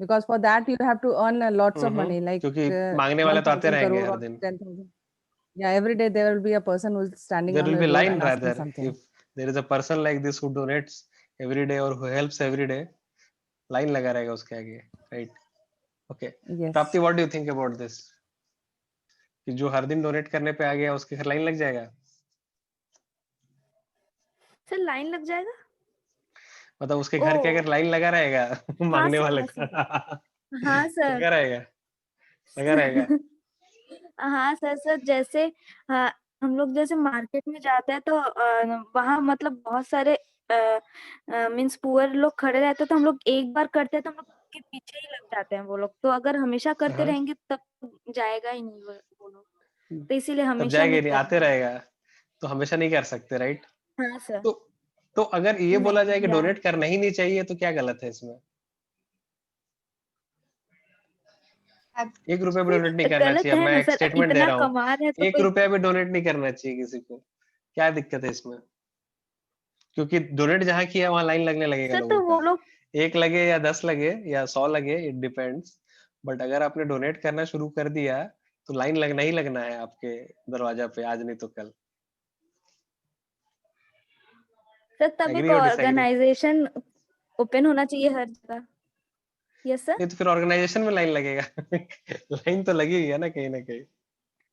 Speaker 3: Because for that you have to earn lots of money, like
Speaker 1: क्योंकि मांगने वाले तो आते
Speaker 3: 1,000
Speaker 1: रहेंगे
Speaker 3: crore
Speaker 1: हर
Speaker 3: or
Speaker 1: दिन.
Speaker 3: 10,000. Yeah, every day there will be a person who is standing
Speaker 1: There
Speaker 3: on
Speaker 1: will
Speaker 3: the
Speaker 1: be
Speaker 3: door
Speaker 1: line
Speaker 3: and asking
Speaker 1: rather.
Speaker 3: something.
Speaker 1: If there is a person like this who donates every day or who helps every day, line लगा रहेगा उसके आगे, right? Okay.
Speaker 3: Yes.
Speaker 1: प्राप्ति, what do you think about this? कि जो हर दिन donate करने पे आ गया उसके घर लाइन लग जाएगा?
Speaker 2: सर लाइन लग जाएगा?
Speaker 1: मतलब उसके घर के अगर लाइन लगा रहेगा मांगने वाले का.
Speaker 2: हाँ सर.
Speaker 1: लगा रहेगा, लगा रहेगा.
Speaker 2: हाँ सर, जैसे हम लोग जैसे मार्केट में जाते हैं तो वहाँ मतलब बहुत सारे मीन्स पुअर लोग खड़े रहते हैं, तो हम लोग एक बार करते हैं तो हम लोग के पीछे ही लग जाते हैं वो लोग. तो अगर हमेशा करते रहेंगे तब जाएगा ही नहीं वो लोग, तो इसीलिए
Speaker 1: तब
Speaker 2: हमेशा
Speaker 1: जाएगा ही
Speaker 2: में
Speaker 1: नहीं,
Speaker 2: करना
Speaker 1: आते
Speaker 2: है।
Speaker 1: रहेगा, तो हमेशा नहीं कर सकते, राइट?
Speaker 2: हाँ सर।
Speaker 1: तो अगर ये बोला जाए कि
Speaker 2: नहीं यार,
Speaker 1: डोनेट करना ही नहीं चाहिए, तो क्या गलत है इसमें? एक रुपया भी डोनेट नहीं करना
Speaker 2: गलत
Speaker 1: चाहिए। अब
Speaker 2: है
Speaker 1: मैं
Speaker 2: ना
Speaker 1: एक
Speaker 2: सर, अब
Speaker 1: स्टेटमेंट दे
Speaker 2: इतना
Speaker 1: रहा हूँ,
Speaker 2: कमा रहे हैं तो
Speaker 1: एक
Speaker 2: कोई।
Speaker 1: रुपया भी डोनेट नहीं करना चाहिए किसी को, क्या दिक्कत है इसमें? क्योंकि डोनेट जहाँ किया वहां लाइन लगने लगेगा
Speaker 2: सर
Speaker 1: लोगों
Speaker 2: तो वो
Speaker 1: का,
Speaker 2: लोग
Speaker 1: 1 लगे या 10 लगे या 100 लगे, इट डिपेंड्स। बट अगर आपने डोनेट करना शुरू कर दिया, तो लाइन लगना ही लगना है आपके दरवाजा पे, आज नहीं तो कल।
Speaker 2: सर तब एक
Speaker 1: एग्री और डिसएग्री?
Speaker 2: ऑर्गेनाइजेशन ओपन होना चाहिए हर जगह। Yes sir.
Speaker 1: नहीं तो फिर ऑर्गेनाइजेशन में लाइन लगेगा। लाइन तो लगेगी है ना, कहीं ना कहीं।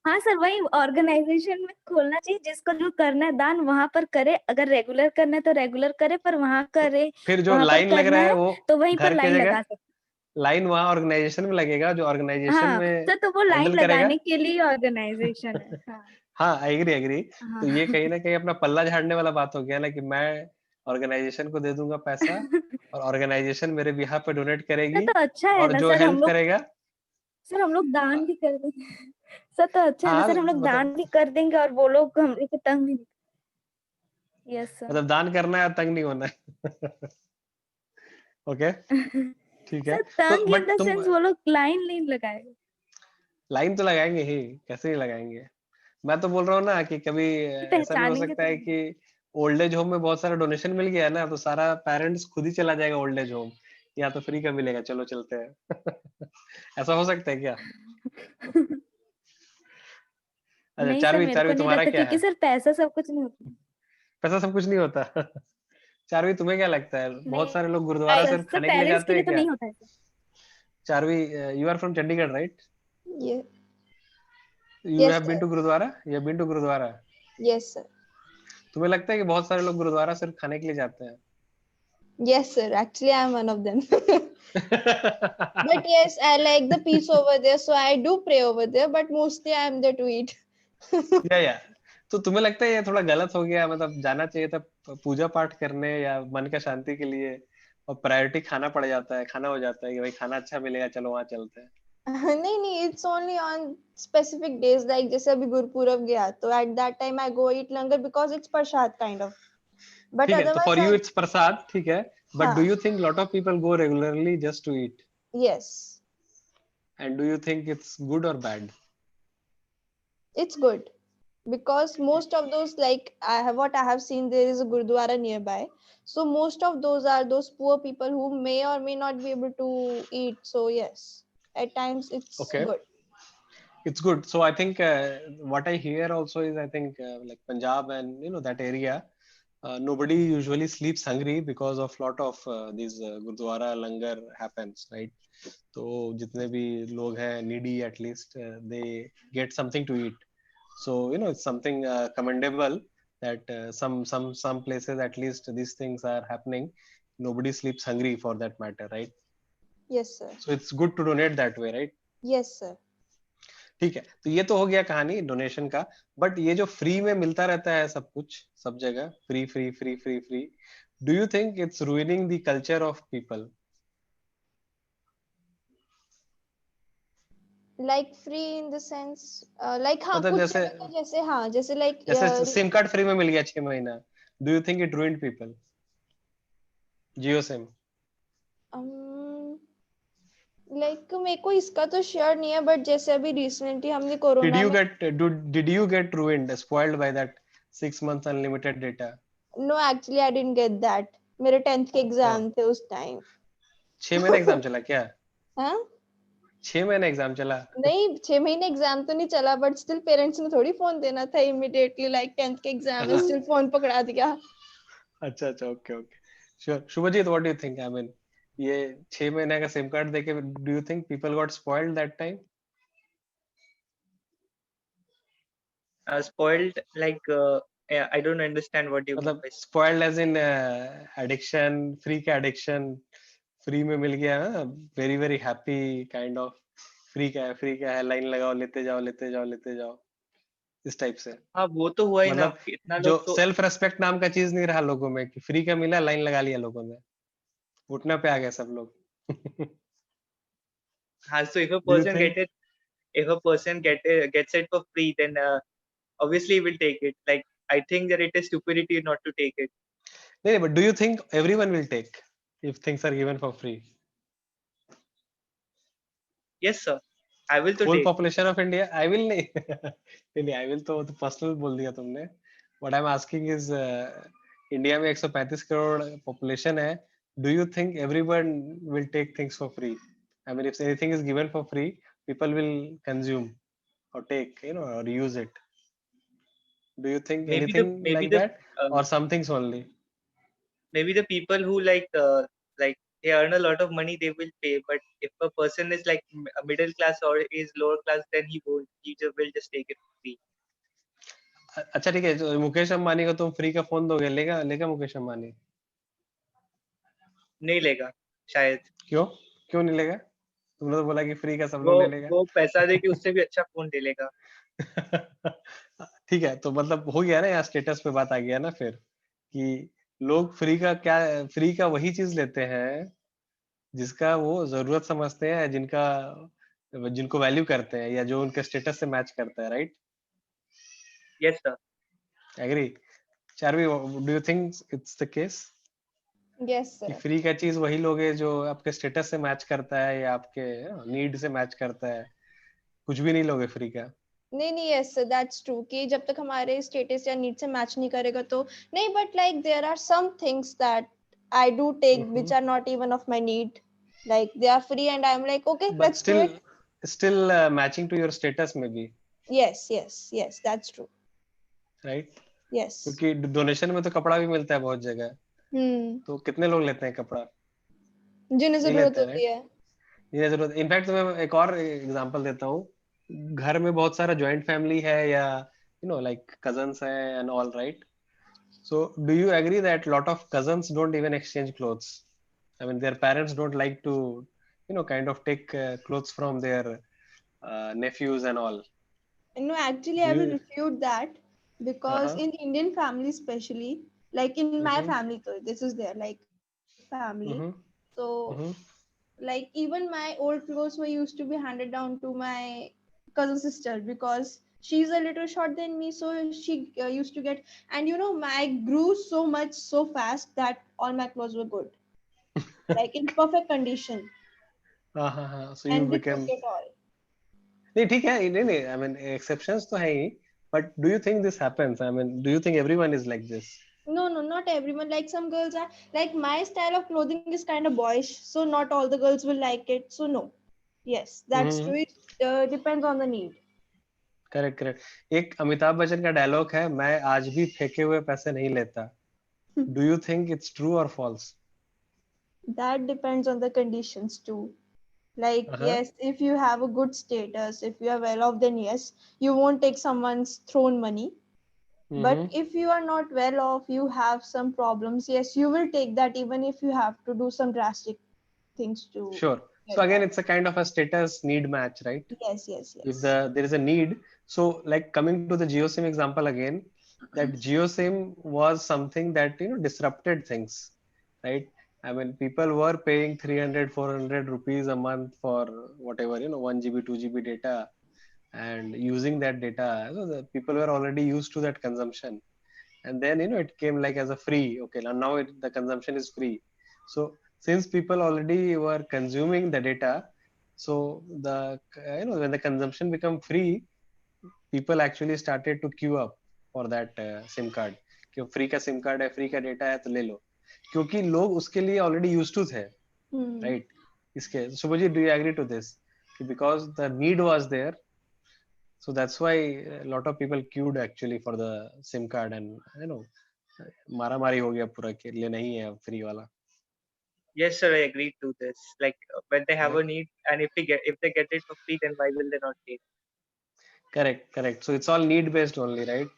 Speaker 2: हाँ सर, वही ऑर्गेनाइजेशन में खोलना चाहिए, जिसको जो करना है दान वहां पर करे, अगर रेगुलर करना है तो रेगुलर करे, पर वहां करे,
Speaker 1: फिर जो
Speaker 2: वहां पर
Speaker 1: लाइन लग
Speaker 2: करना
Speaker 1: रहा है
Speaker 2: है
Speaker 1: वो
Speaker 2: तो वहीं पर
Speaker 1: घर के
Speaker 2: लाइन
Speaker 1: जगह,
Speaker 2: लगा सकते।
Speaker 1: लाइन वहां ऑर्गेनाइजेशन में लगेगा, जो ऑर्गेनाइजेशन
Speaker 2: हाँ
Speaker 1: में
Speaker 2: सर, तो वो लाइन
Speaker 1: हैंडल करेगा।
Speaker 2: लगाने के लिए ऑर्गेनाइजेशन है। हाँ
Speaker 1: हाँ, एग्री एग्री। तो ये
Speaker 2: हाँ।
Speaker 1: कहीं ना कहीं अपना पल्ला झाड़ने वाला बात हो गया ना, कि मैं ऑर्गेनाइजेशन को दे दूंगा पैसा, और ऑर्गेनाइजेशन मेरे बिहाफ पे डोनेट
Speaker 2: सर
Speaker 1: करेगी,
Speaker 2: तो अच्छा है
Speaker 1: और
Speaker 2: ना
Speaker 1: जो
Speaker 2: सर, हम
Speaker 1: हेल्प
Speaker 2: लोग,
Speaker 1: करेगा।
Speaker 2: सर हम लोग दान भी कर देंगे। सर तो अच्छा है ना
Speaker 1: हाँ
Speaker 2: सर, हम लोग
Speaker 1: मतलब,
Speaker 2: दान भी कर देंगे और वो लोग हम लोग को तंग भी नहीं। Yes sir.
Speaker 1: मतलब दान करना है, तंग नहीं होना है। ओके, ठीक है।
Speaker 2: सर
Speaker 1: तो
Speaker 2: तंग इन
Speaker 1: बट
Speaker 2: द
Speaker 1: तुम
Speaker 2: सेंस वो लोग लाइन नहीं लगाएंगे।
Speaker 1: लाइन तो लगाएंगे ही, कैसे नहीं लगाएंगे? मैं तो बोल रहा हूँ ना कि कभी ऐसा भी हो
Speaker 2: पहचानेंगे
Speaker 1: सकता
Speaker 2: तो
Speaker 1: है
Speaker 2: नहीं।
Speaker 1: कि ओल्ड एज होम में बहुत सारा डोनेशन मिल गया ना, तो सारा पेरेंट्स खुद ही चला जाएगा ओल्ड एज होम, या तो फ्री का मिलेगा, चलो चलते हैं। ऐसा हो सकता है क्या? अच्छा,
Speaker 2: नहीं सर,
Speaker 1: चारवी
Speaker 2: मेरे को
Speaker 1: चारवी
Speaker 2: नहीं
Speaker 1: तुम्हारा
Speaker 2: लगता,
Speaker 1: क्या
Speaker 2: क्योंकि
Speaker 1: है?
Speaker 2: सर पैसा सब कुछ नहीं होता।
Speaker 1: पैसा सब कुछ नहीं होता। चारवी तुम्हें क्या लगता है, बहुत
Speaker 2: नहीं
Speaker 1: सारे लोग गुरुद्वारा
Speaker 2: सर,
Speaker 1: सिर्फ
Speaker 2: सर
Speaker 1: खाने के लिए
Speaker 2: पेरेंट्स के
Speaker 1: जाते
Speaker 2: लिए
Speaker 1: हैं
Speaker 2: तो
Speaker 1: क्या?
Speaker 2: नहीं होता है sir.
Speaker 1: Charvi, you are from Chandigarh, right?
Speaker 7: Yeah.
Speaker 1: You
Speaker 7: Yes,
Speaker 1: have been
Speaker 7: sir.
Speaker 1: To gurdwara, you have been to gurdwara?
Speaker 7: Yes, sir.
Speaker 1: तुम्हें लगता है कि बहुत सारे लोग गुरुद्वारा सिर्फ खाने के लिए जाते हैं?
Speaker 7: Yes, sir. Actually, I'm one of them. But yes, I like the peace over there, so I do pray over there. But mostly, I'm there to eat.
Speaker 1: या तो तुम्हें लगता है ये थोड़ा गलत हो गया, मतलब जाना चाहिए था पूजा पाठ करने या मन का शांति के लिए, और प्रायोरिटी खाना पड़ जाता है, खाना हो जाता है कि भाई खाना अच्छा मिलेगा, चलो वहां चलते हैं?
Speaker 7: नहीं, it's only on specific days, like जैसे अभी गुरुपुरब गया, तो at that time I go eat langar because it's prasad kind of. But
Speaker 1: ठीक है, तो for
Speaker 7: otherwise,
Speaker 1: you it's prasad, ठीक है, बट डू
Speaker 7: हाँ,
Speaker 1: you think lot of people go regularly just to eat,
Speaker 7: yes,
Speaker 1: and do you think it's good और bad?
Speaker 7: it's good because most of those, like what I have seen, there is a gurudwara nearby. So most of those are those poor people who may or may not be able to eat. So yes, at times it's
Speaker 1: Okay,
Speaker 7: good.
Speaker 1: it's good. So I think what I hear also is, I think like Punjab and that area, nobody usually sleeps hungry because of lot of these gurdwara langar happens, right? तो जितने भी लोग हैं needy, at least they get something to eat. So it's something commendable that some places at least these things are happening. Nobody sleeps hungry for that matter, right?
Speaker 7: Yes, sir.
Speaker 1: So it's good to donate that way, right?
Speaker 7: Yes, sir.
Speaker 1: ठीक है, तो ये तो हो गया कहानी donation का। But ये जो फ्री में मिलता रहता है सब कुछ, सब जगह free free free free free, do you think it's ruining the culture of people?
Speaker 7: Like free in the sense, like हाँ
Speaker 1: मतलब
Speaker 7: कुछ
Speaker 1: जैसे,
Speaker 7: जगह पे जैसे हाँ जैसे like
Speaker 1: जैसे सिम कार्ड फ्री में मिल गया 6 महीना, do you think it ruined people? Jio SIM.
Speaker 7: like मेरे को इसका तो श्योर नहीं है, बट जैसे अभी रिसेंटली हमने
Speaker 1: डिड
Speaker 7: कोरोना
Speaker 1: यू
Speaker 7: में,
Speaker 1: get did you get ruined, spoiled by that 6 months unlimited data?
Speaker 7: No actually I didn't get that. मेरे 10th के एग्जाम थे उस टाइम।
Speaker 1: 6 महीने एग्जाम चला क्या?
Speaker 7: हाँ
Speaker 1: 6 महीने एग्जाम चला?
Speaker 7: नहीं, 6 महीने एग्जाम तो नहीं चला, बट स्टिल पेरेंट्स ने थोड़ी फोन देना था इमीडिएटली, लाइक 10th के एग्जाम में स्टिल फोन पकड़ा दिया।
Speaker 1: अच्छा अच्छा, okay okay, sure. Shubhajit, what do you think? I mean, ये 6 महीने का सिम कार्ड देके, do you think people got spoiled that time?
Speaker 4: Spoiled, like yeah, I don't understand what you mean
Speaker 1: मतलब
Speaker 4: by
Speaker 1: spoiled as in addiction, free का addiction, free में मिल गया, very very happy kind of, free का है, free का है, line लगाओ, लेते जाओ लेते जाओ लेते जाओ, इस टाइप से।
Speaker 4: हाँ वो तो हुआ ही ना,
Speaker 1: मतलब
Speaker 4: इतना
Speaker 1: जो
Speaker 4: लोग तो।
Speaker 1: सेल्फ रेस्पेक्ट नाम का चीज नहीं रहा लोगों में, कि फ्री का मिला, लाइन लगा लिया लोगों ने, घुटना पे आ गए सब लोग।
Speaker 4: हाँ, so if a
Speaker 1: do you
Speaker 4: person
Speaker 1: think?
Speaker 4: get it, if a person gets it for free, then obviously he will take it. Like, I think that it is stupidity not to take it.
Speaker 1: No, but do you think everyone will take if things are given for free?
Speaker 4: Yes, sir. I will to
Speaker 1: Whole
Speaker 4: take.
Speaker 1: population of India? I will नहीं नहीं I will तो personal बोल दिया तुमने. What I'm asking is India में 135 crore population है. Do you think everyone will take things for free? I mean, if anything is given for free, people will consume or take, or use it. Do you think anything like that, or some things only?
Speaker 4: Maybe the people who like they earn a lot of money, they will pay. But if a person is like a middle class or is lower class, then he won't. He will just take it free.
Speaker 1: अच्छा ठीक है, तो मुकेश अंबानी को तुम free का phone दोगे, लेगा लेगा मुकेश अंबानी?
Speaker 4: नहीं लेगा शायद.
Speaker 1: क्यों क्यों नहीं लेगा? तुमने तो बोला कि फ्री का सब लोग ले लेगा.
Speaker 4: वो पैसा दे के उससे भी अच्छा फोन ले लेगा.
Speaker 1: ठीक है, तो मतलब हो गया ना, यहाँ स्टेटस पे बात आ गया ना फिर, कि लोग फ्री का वही चीज लेते हैं जिसका वो जरूरत समझते हैं, जिनको वैल्यू करते हैं, या जो उनके स्टेटस से मैच करता है, right?
Speaker 4: Yes sir.
Speaker 1: Agree. Charvi, do you think it's the case
Speaker 7: yes
Speaker 1: कि
Speaker 7: सर.
Speaker 1: फ्री का चीज वही लोग है जो आपके स्टेटस से मैच करता है या आपके नीड से मैच करता है? कुछ भी नहीं लोगे फ्री का?
Speaker 7: नहीं यस सर, दैट्स ट्रू कि जब तक हमारे स्टेटस या नीड से मैच नहीं करेगा तो नहीं. But like there are some things that I do take which are not even of my need. Like they are free and I'm like, okay,
Speaker 1: but
Speaker 7: let's do it.
Speaker 1: Still matching to your status maybe.
Speaker 7: Yes, that's true.
Speaker 1: Right?
Speaker 7: Yes.
Speaker 1: क्योंकि donation में तो कपड़ा भी मिलता है बहुत जगह. तो कितने लोग लेते हैं कपड़ा?
Speaker 7: जिन्हें जरूरत होती है.
Speaker 1: जिन्हें जरूरत. इनफैक्ट तो मैं एक और एग्जांपल देता हूँ. घर में बहुत सारा जॉइंट फैमिली है, या like cousins है and all, right? So do you agree that lot of cousins don't even exchange clothes? I mean, their parents don't like to kind of take clothes from their nephews and all.
Speaker 7: No, actually I will refute that, because in Indian family especially, like in my family, so this is there, like family. So like even my old clothes were used to be handed down to my cousin sister, because she's a little short than me, so she used to get. And I grew so much so fast that all my clothes were good, like in perfect condition.
Speaker 1: So you
Speaker 7: And they
Speaker 1: became.
Speaker 7: took it all.
Speaker 1: नहीं ठीक है, नहीं I mean exceptions तो है ही, but do you think this happens? I mean, do you think everyone is like this?
Speaker 7: No, not everyone. Like some girls are like, my style of clothing is kind of boyish, so not all the girls will like it. So no. Yes, that's true. It depends on the need.
Speaker 1: Correct. एक अमिताभ बच्चन का dialogue है, मैं आज भी फेंके हुए पैसे नहीं लेता. Do you think it's true or false?
Speaker 7: That depends on the conditions too. Like yes, if you have a good status, if you are well off, then yes, you won't take someone's thrown money. But if you are not well off, you have some problems, yes, you will take that, even if you have to do some drastic things to.
Speaker 1: Sure. So again, it's a kind of a status need match, right?
Speaker 7: Yes.
Speaker 1: If there is a need. So like coming to the JioSIM example again, that JioSIM was something that disrupted things, right? I mean, people were paying 300-400 rupees a month for whatever 1 GB 2 GB data, and using that data. So the people were already used to that consumption, and then it came like as a free. Okay, now the consumption is free. So since people already were consuming the data, so the when the consumption become free, people actually started to queue up for that SIM card. कि free का SIM card है, free का data है, तो ले लो, क्योंकि लोग उसके लिए ऑलरेडी यूज्ड टू थे, राइट? इसके Shubhji, do you agree to this कि because the need was there, so that's why a lot of people queued actually for the SIM card, and मारामारी हो गया पूरा कि ले नहीं है फ्री वाला.
Speaker 4: Yes sir, I agree to this. Like when they have a need, and if they get it for free, then why will they not take?
Speaker 1: Correct. So it's all need based only, right?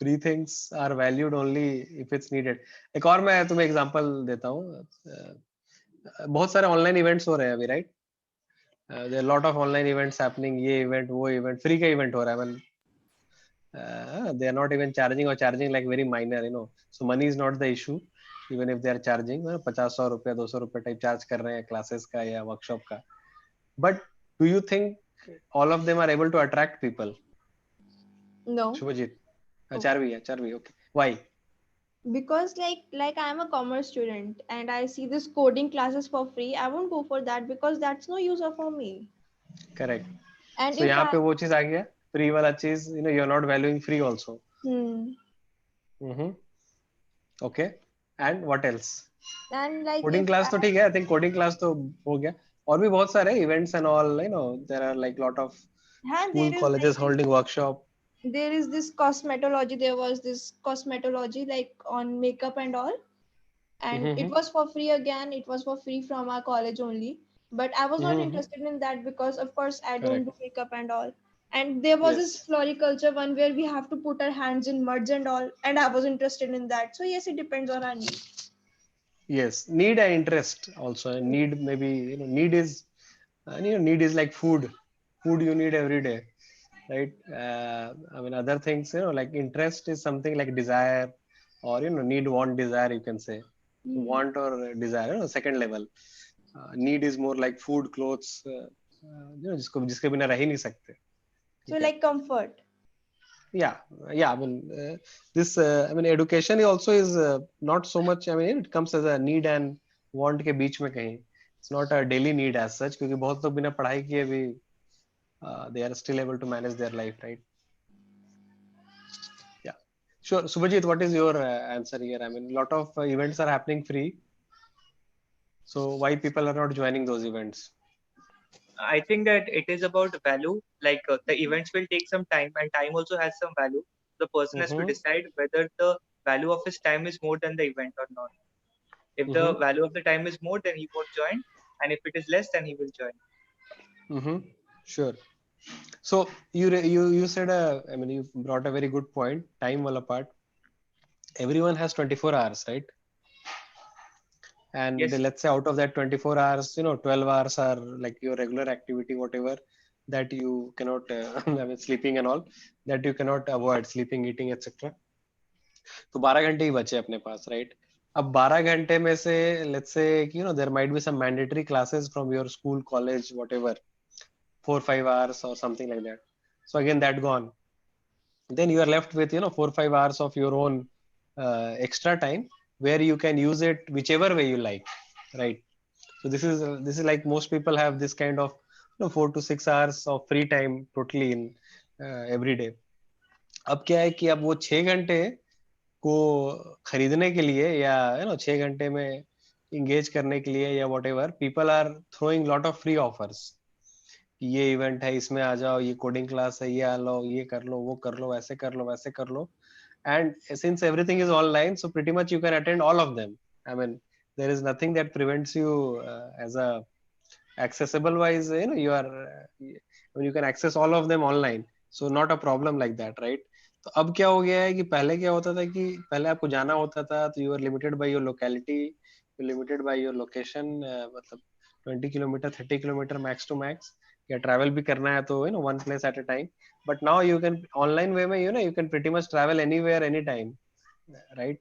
Speaker 1: Free things are valued only if it's needed. एक और मैं तुम्हें example देता हूँ. बहुत सारे online events हो रहे हैं अभी, right? There are a lot of online events happening. ये इवेंट, वो इवेंट, फ्री का इवेंट हो रहा है. They are not even charging, or charging like very minor, so money is not the issue. Even if they are charging 50-100 रुपया 200 रुपया type charge कर रहे हैं क्लासेस का या वर्कशॉप का. But do you think all of them are able to attract people.
Speaker 7: No,
Speaker 1: Shubhajit.
Speaker 7: Oh.
Speaker 1: Charvi, okay. Why?
Speaker 7: because like I'm a commerce student and I see this coding classes for free. I won't go for that because that's no use for me.
Speaker 1: Correct.
Speaker 7: And
Speaker 1: So
Speaker 7: if
Speaker 1: यहाँ
Speaker 7: I
Speaker 1: पे वो चीज आ गया, free वाला चीज, you're not valuing free also. Mm-hmm. Okay. And what else?
Speaker 7: and like
Speaker 1: coding
Speaker 7: if
Speaker 1: class तो ठीक है, आई थिंक कोडिंग क्लास तो हो गया. और भी बहुत सारे events and all, there are like lot of
Speaker 7: and
Speaker 1: school colleges holding workshop.
Speaker 7: there is this cosmetology, there was this cosmetology like on makeup and all, and it was for free again. It was for free from our college only, but I was not interested in that because of course I don't do makeup and all. And there was this
Speaker 1: Yes.
Speaker 7: floriculture one where we have to put our hands in muds and all, and I was interested in that. So yes, it depends on our need.
Speaker 1: Yes, need and interest also. Need, maybe, need is, need is like food. Food you need every day, right? I mean, other things, like interest is something like desire, or need, want, desire. You can say want or desire. Second level. Need is more like food, clothes. जिसके बिना रह ही नहीं सकते.
Speaker 7: So like comfort.
Speaker 1: Yeah. I mean, I mean, education also is not so much. I mean, it comes as a need and want के बीच में कहीं. It's not a daily need as such, क्योंकि बहुत लोग बिना पढ़ाई किए भी they are still able to manage their life, right? Yeah. Sure. Subhajit, what is your answer here? I mean, a lot of events are happening free. So why people are not joining those events?
Speaker 4: I think that it is about value. Like the events will take some time, and time also has some value. The person has to decide whether the value of his time is more than the event or not. If the value of the time is more, then he won't join, and if it is less, then he will join.
Speaker 1: Sure. So you said I mean, you brought a very good point. Time wala part. Everyone has 24 hours, right? And
Speaker 4: Yes.
Speaker 1: let's say out of that 24 hours, 12 hours are like your regular activity, whatever that you cannot, I mean, sleeping and all that you cannot avoid, sleeping, eating, etc. तो 12 घंटे ही बचे अपने पास, right? अब 12 घंटे में से let's say, there might be some mandatory classes from your school, college, whatever, 4-5 hours or something like that. So again, that gone. Then you are left with 4-5 hours of your own extra time where you can use it whichever way you like, right? So this is like most people have this kind of 4 to 6 hours of free time totally in every day. अब क्या है कि अब वो 6 घंटे को खरीदने के लिए या 6 घंटे में engage करने के लिए या whatever, people are throwing lot of free offers. ये इवेंट है, इसमें आ जाओ, ये कोडिंग क्लास है, ये आ लो, ये कर लो, वो कर लो, ऐसे कर लो, वैसे कर लो. And since everything is online, so pretty much you can attend all of them. I mean, there is nothing that prevents you as a accessible wise, you are you can access all of them online, so not a problem like that, right? तो अब क्या हो गया है कि पहले क्या होता था कि पहले आपको जाना होता था, तो you are limited by your locality, you limited by your location, मतलब 20 kilometre 30 kilometre max to max, या ट्रैवल भी करना है तो one place at a time. But now you can online way में you can pretty much travel anywhere anytime, right?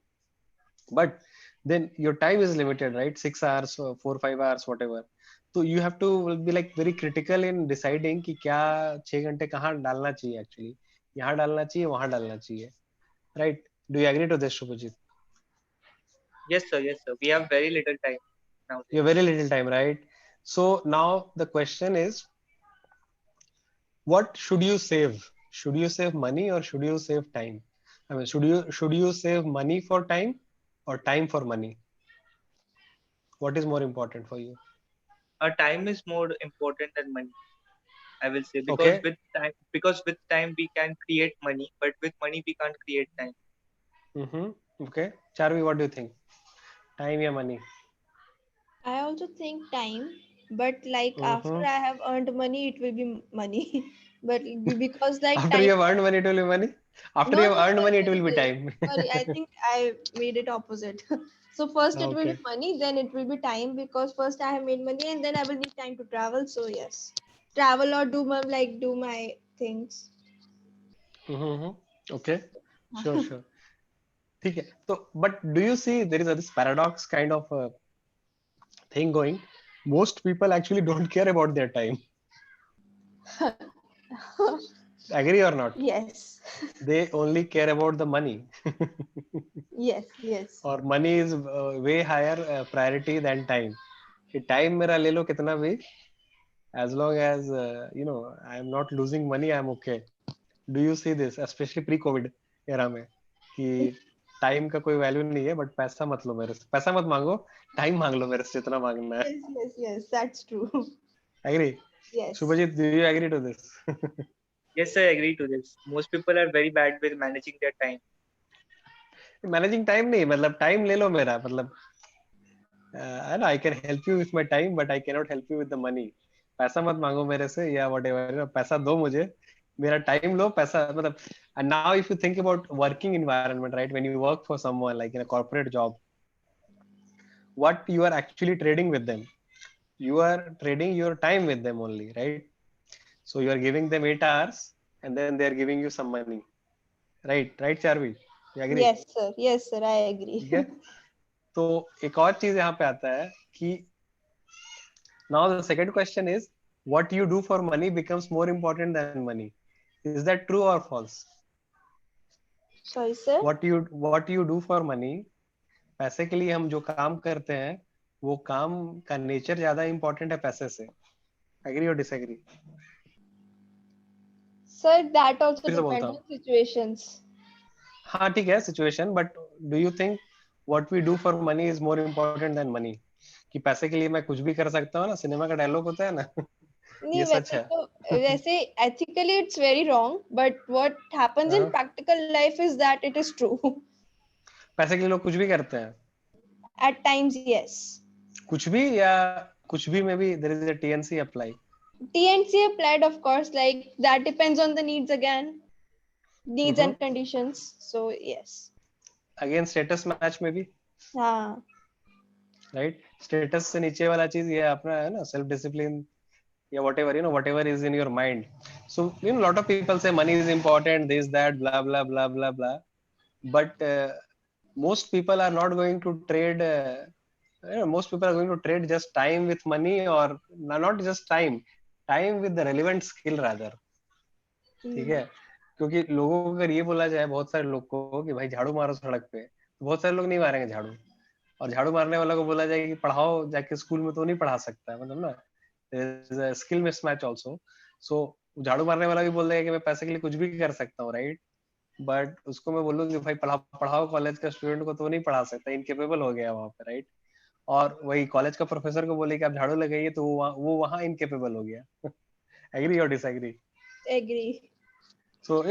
Speaker 1: But then your time is limited, right? 6 hours, 4-5 hours, whatever. So you have to be like very critical in deciding कि क्या 6 घंटे कहाँ डालना चाहिए actually. यहाँ डालना चाहिए, वहाँ डालना चाहिए, right? Do you agree to this, Shubhajit?
Speaker 4: Yes, sir. Yes, sir. We have very little time now.
Speaker 1: You have very little time, right? So now the question is, what should you save? Should you save money or should you save time? I mean, should you save money for time or time for money? What is more important for you?
Speaker 4: Time is more important than money, I will say,
Speaker 1: Okay.
Speaker 4: because with time we can create money, but with money we can't create time.
Speaker 1: Okay. Charvi, what do you think? Time or money?
Speaker 7: I also think time, but like after I have earned money, it will be money. But because like
Speaker 1: After
Speaker 7: time.
Speaker 1: you have earned money, it will be money. After
Speaker 7: No,
Speaker 1: you
Speaker 7: no,
Speaker 1: have earned
Speaker 7: no,
Speaker 1: money, it
Speaker 7: no,
Speaker 1: will be
Speaker 7: no.
Speaker 1: time.
Speaker 7: Sorry, I think I made it opposite. So first it will be
Speaker 1: Okay.
Speaker 7: money, then it will be time because first I have made money and then I will need time to travel. So yes, travel or do my things.
Speaker 1: Okay. Sure. ठीक है. So, but do you see there is this paradox kind of thing going? Most people actually don't care about their time. Agree or not?
Speaker 7: Yes.
Speaker 1: They only care about the money.
Speaker 7: Yes, yes.
Speaker 1: और money is way higher priority than time. कि time मेरा ले लो कितना भी, as long as I am not losing money, I am okay. Do you see this, especially pre-COVID era में, कि time का कोई value नहीं है, but पैसा मत लो मेरे से, पैसा मत मांगो, time मांग लो मेरे से जितना मांगना है.
Speaker 7: Yes, yes, yes. That's true.
Speaker 1: Agree?
Speaker 7: Yes.
Speaker 1: Subhajit, do you agree to this?
Speaker 4: Yes, I agree to this. Most people are very bad with managing their time.
Speaker 1: Managing time नहीं, मतलब time ले लो मेरा, मतलब I can help you with my time, but I cannot help you with the money. पैसा मत मांगो मेरे से या whatever, पैसा दो मुझे, मेरा time लो, पैसा मतलब. And now if you think about working environment, right, when you work for someone like in a corporate job, what you are actually trading with them, you are trading your time with them only, right? So you are giving them 8 hours and then they are giving you some money, right? Charvi, you agree?
Speaker 7: Yes, sir. Yes, sir. I agree.
Speaker 1: ठीक है. तो एक और चीज यहाँ पे आता है कि now the second question is what you do for money becomes more important than money. Is that true or false?
Speaker 7: Sorry, sir.
Speaker 1: What you do for money, पैसे के लिए हम जो काम करते हैं वो काम का नेचर ज्यादा इंपॉर्टेंट है पैसे से. Agree or disagree?
Speaker 7: Sir, that also
Speaker 1: फिर से बोलता
Speaker 7: depends
Speaker 1: हूँ.
Speaker 7: on situations.
Speaker 1: हाँ ठीक है situation, but do you think what we do for money is more important than money? कि पैसे के लिए मैं कुछ भी कर सकता हूँ ना, सिनेमा का डायलॉग होता है ना.
Speaker 7: नहीं,
Speaker 1: ये सच
Speaker 7: वैसे
Speaker 1: है.
Speaker 7: तो वैसे ethically it's very wrong, but what happens in
Speaker 1: हाँ.
Speaker 7: practical life is that it is true.
Speaker 1: पैसे के लिए लोग कुछ भी करते हैं.
Speaker 7: At times, yes.
Speaker 1: कुछ भी या कुछ भी में भी there is a TNC apply.
Speaker 7: TNC applied, of course, like that depends on the needs again, needs
Speaker 1: Mhm.
Speaker 7: and conditions. So yes.
Speaker 1: Again status match में भी,
Speaker 7: हाँ.
Speaker 1: right? Status से नीचे वाला चीज ये अपना है ना, self discipline या whatever is in your mind. So lot of people say money is important, this that blah blah blah blah blah, but most people are not going to trade most people are going to trade just time with money, or not just time with the relevant skill rather. ठीक है. क्योंकि लोगों को अगर ये बोला जाए, बहुत सारे लोग को, कि भाई झाड़ू मारो सड़क पे, तो बहुत सारे लोग नहीं मारेंगे झाड़ू. और झाड़ू मारने वाला को बोला जाए कि पढ़ाओ जाके स्कूल में, तो नहीं पढ़ा सकता है, मतलब ना स्किल मिसमैच आल्सो. सो झाड़ू मारने वाला भी बोल देगा कि मैं पैसे के लिए कुछ भी कर सकता हूँ, राइट? बट उसको मैं बोलूँ कि भाई पढ़ाओ कॉलेज का स्टूडेंट को, तो नहीं पढ़ा सकता, इनकेपेबल हो गया वहां पे, राइट? और वही कॉलेज का प्रोफेसर को बोले कि आप झाड़ू लगाइए, तो वो वहां इनकेपेबल हो गया. एग्री और disagree?
Speaker 7: Agree.
Speaker 1: So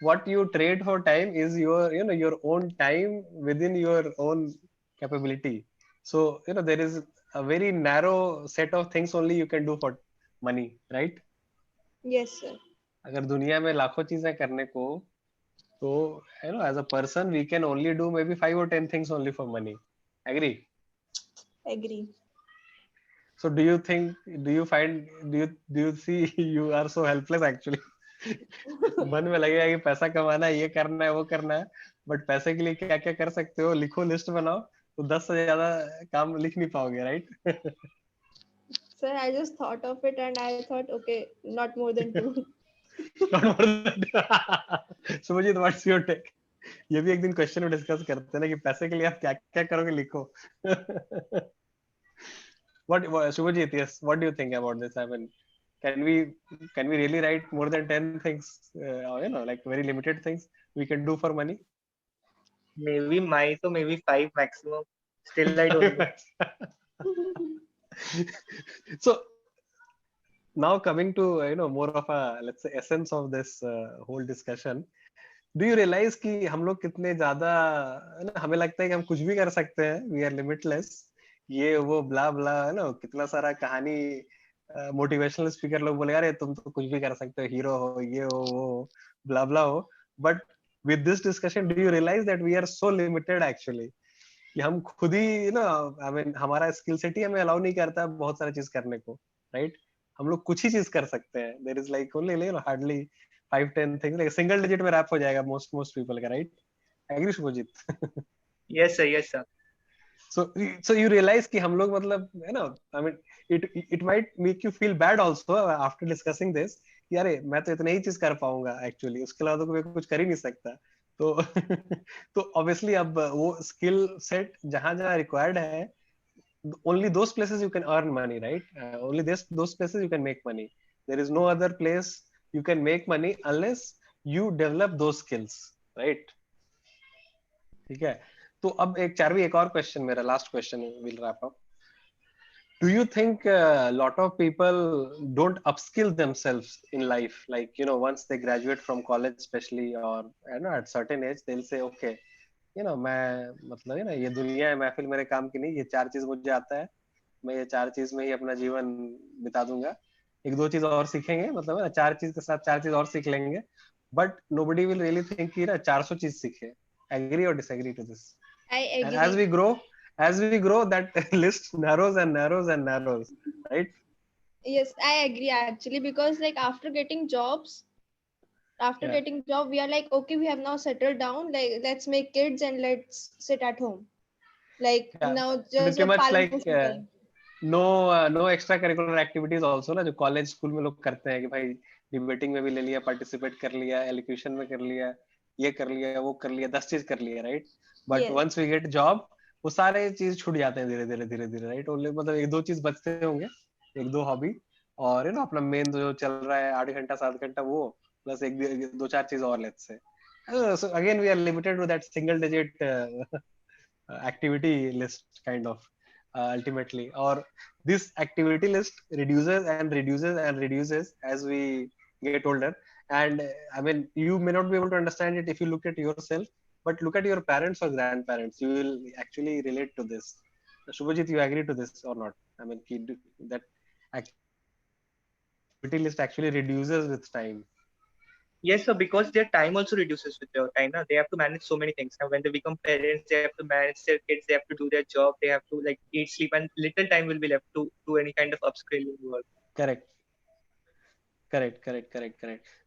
Speaker 1: what you trade for time is your own time within your own capability. So there is a very narrow set of things only you can do for money, right?
Speaker 7: Yes, sir.
Speaker 1: अगर दुनिया में लाखों चीजें करने को, तो as a person we can only do maybe 5 or 10 things only for money. Agree?
Speaker 7: Agree.
Speaker 1: So do you see you are so helpless actually? मन में लगेगा कि पैसा कमाना है, ये करना है, वो करना है, बट पैसे के लिए क्या क्या कर सकते हो लिखो, लिस्ट बनाओ, तो 10 से ज्यादा काम लिख नहीं पाओगे, right?
Speaker 7: Sir, I just thought of it and I thought, okay, not more than 2.
Speaker 1: Subhajit, what's your take? ये भी एक दिन क्वेश्चन में डिस्कस करते हैं ना कि पैसे के लिए आप क्या क्या करोगे, लिखो. what Subhajit, yes, what do you think about this? I mean, can we really write more than 10 things, or like very limited things we can do for money?
Speaker 4: Maybe 5 maximum. Still I don't know.
Speaker 1: So now coming to more of a, let's say, essence of this whole discussion, do you realize कि हम लोग कितने ज्यादा, हमें लगता है कि हम कुछ भी कर सकते हैं, we are limitless, ये वो ब्ला ब्ला, कितना सारा कहानी, मोटिवेशनल स्पीकर लोग बोले अरे तुम तो कुछ भी कर सकते हो, हीरो हो, ये हो, वो ब्ला ब्ला हो, but with this discussion do you realize that we are so limited actually, कि हम खुद ही आई मीन हमारा स्किल सेट ही हमें अलाउ नहीं करता बहुत सारी चीज करने को, राइट? हम लोग कुछ ही चीज कर सकते हैं. There is like only hardly 5-10 things, like single digit में रैप हो जाएगा मोस्ट पीपल का, right? Agree Shubhajit?
Speaker 4: Yes sir.
Speaker 1: So you realize कि हम लोग मतलब I mean it might make you feel bad also after discussing this, कि अरे मैं तो इतना ही चीज कर पाऊंगा एक्चुअली, उसके अलावा तो मैं कुछ कर ही नहीं सकता। तो तो ऑब्वियसली अब वो स्किल सेट जहां जहां रिक्वायर्ड है, only those places you can earn money, right? Only those places you can make money. There is no other place you can make money unless you develop those skills, right? ठीक है। तो अब एक चारवी एक और question, मेरा last question, will wrap up. Do you think a lot of people don't upskill themselves in life, like once they graduate from college especially, or at certain age they'll say okay, मैं मतलब ये दुनिया है महफिल मेरे काम की नहीं, ये 4 चीज मुझे आता है, मैं ये 4 चीज में ही अपना जीवन बिता दूंगा, एक दो चीज और सीखेंगे, मतलब 4 चीज के साथ 4 चीज और सीख लेंगे, but nobody will really think कि 400 चीज सीखे. Agree or disagree to this?
Speaker 7: I
Speaker 1: And
Speaker 7: agree.
Speaker 1: as we grow that list narrows and narrows and narrows, right?
Speaker 7: Yes, I agree actually, because like after getting jobs,
Speaker 1: Yeah.
Speaker 7: getting job, we are like, okay, we have now settled down, like let's make kids and let's sit at home, like
Speaker 1: Yeah,
Speaker 7: now just
Speaker 1: pretty much
Speaker 7: पालन
Speaker 1: like
Speaker 7: पोषण करेंगे.
Speaker 1: no extra curricular activities also ना, जो college school में लोग करते हैं कि भाई डिबेटिंग में भी ले लिया, पार्टिसिपेट कर लिया, एलोक्यूशन में कर लिया, ये कर लिया, वो कर लिया, 10 चीज कर लिया, right? But
Speaker 7: Yes.
Speaker 1: Once we get job वो सारे चीज छूट जाते हैं धीरे धीरे धीरे धीरे, राइट? ओनली मतलब एक दो चीज बचते होंगे, एक दो हॉबी, और अपना मेन जो चल रहा है 8 घंटा 7 घंटा वो, प्लस एक दो चार चीज और, let's say. So again we are limited to that single digit activity list kind of, ultimately, or this activity list reduces and reduces and reduces as we get older. And I mean, you may not be able to understand it if you look at yourself, but look at your parents or grandparents, you will actually relate to this. Shubhajit, you agree to this or not? I mean, that activity list actually reduces with time.
Speaker 4: Yes, sir, because their time also reduces with their time. They have to manage so many things. Now, when they become parents, they have to manage their kids, they have to do their job, they have to like eat, sleep, and little time will be left to do any kind of upskilling work.
Speaker 1: Correct.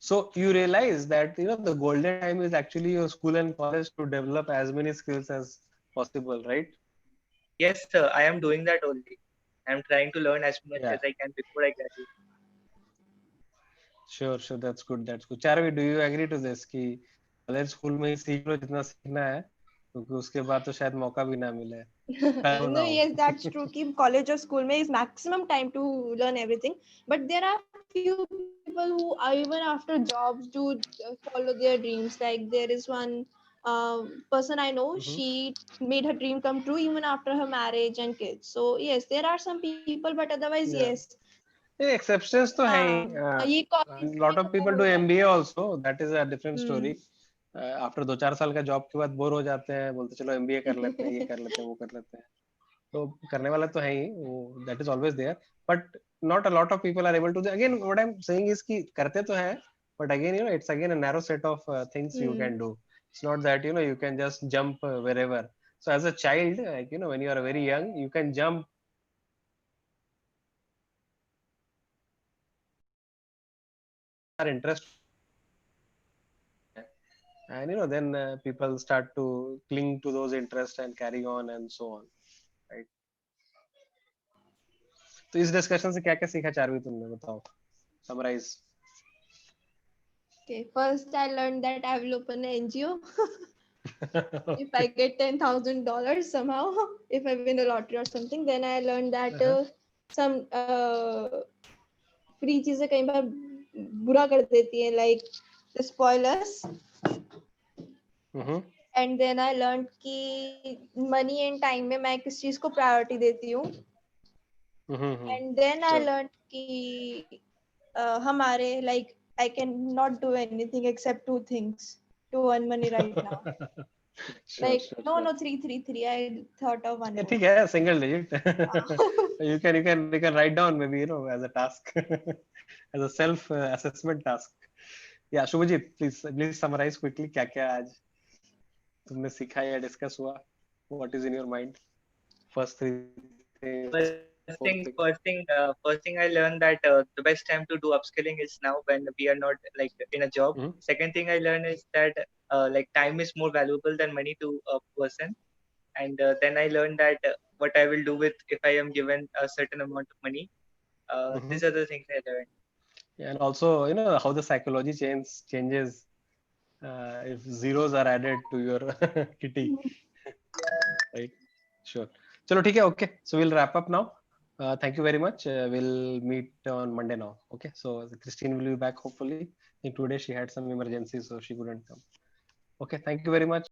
Speaker 1: So you realize that the golden time is actually your school and college to develop as many skills as possible, right?
Speaker 4: Yes, sir, I am doing that only. I am trying to learn as much as I can before I graduate.
Speaker 1: Sure, that's good. Charvi, do you agree to this कि college school में ही सीख लो जितना सीखना है, क्योंकि उसके बाद तो शायद मौका भी ना मिले.
Speaker 7: No, yes, that's true. Keep college or school mein is maximum time to learn everything. But there are few people who are even after jobs to follow their dreams. Like there is one person I know, she made her dream come true even after her marriage and kids. So yes, there are some people, but otherwise yes.
Speaker 1: Exceptions तो हैं ही.
Speaker 7: ये college
Speaker 1: Lot
Speaker 7: में
Speaker 1: of
Speaker 7: तो
Speaker 1: people do
Speaker 7: होता है.
Speaker 1: MBA also. That is a different story. After 2-4 साल का job के बाद बोर हो जाते हैं, बोलते चलो MBA कर लेते हैं, ये कर लेते हैं, वो कर लेते हैं. तो करने वाला तो है ही वो, that is always there, but not a lot of people are able to. Again, what I'm saying is कि करते तो हैं, but again it's again a narrow set of things you can do. It's not that you can just jump wherever. So as a child, like when you are very young, you can jump our interest, and then people start to cling to those interests and carry on and so on, right? तो इस discussion से क्या क्या सीखा चारवी तुमने, बताओ, summarise.
Speaker 7: Okay, first I learned that I will open an NGO. If I get $10,000 somehow, if I win a lottery or something, then I learned that some free चीजें कई बार बुरा कर देती हैं, like the spoilers. And then I learned कि money and time में मैं किस चीज को priority देती हूँ. And then I learned कि हमारे like I cannot do anything except 2 things to earn money right now. Like no 3 I thought of one more.
Speaker 1: ठीक है, single digit. you can write down maybe as a task, as a self assessment task. Yeah, Shubhajit, please summarize quickly क्या क्या आज तुमने सीखा या discuss हुआ. What is in your mind? First
Speaker 4: thing I learned that the best time to do upskilling is now when we are not like in a job. Second thing I learned is that like time is more valuable than money to a person. And then I learned that what I will do with if I am given a certain amount of money. These are the things I learned.
Speaker 1: And also, you know, how the psychology changes if zeros are added to your kitty, right? Sure. Chalo, theek hai, okay. So we'll wrap up now. Thank you very much. We'll meet on Monday now. Okay. So Christine will be back hopefully. I think today she had some emergency, so she couldn't come. Okay. Thank you very much.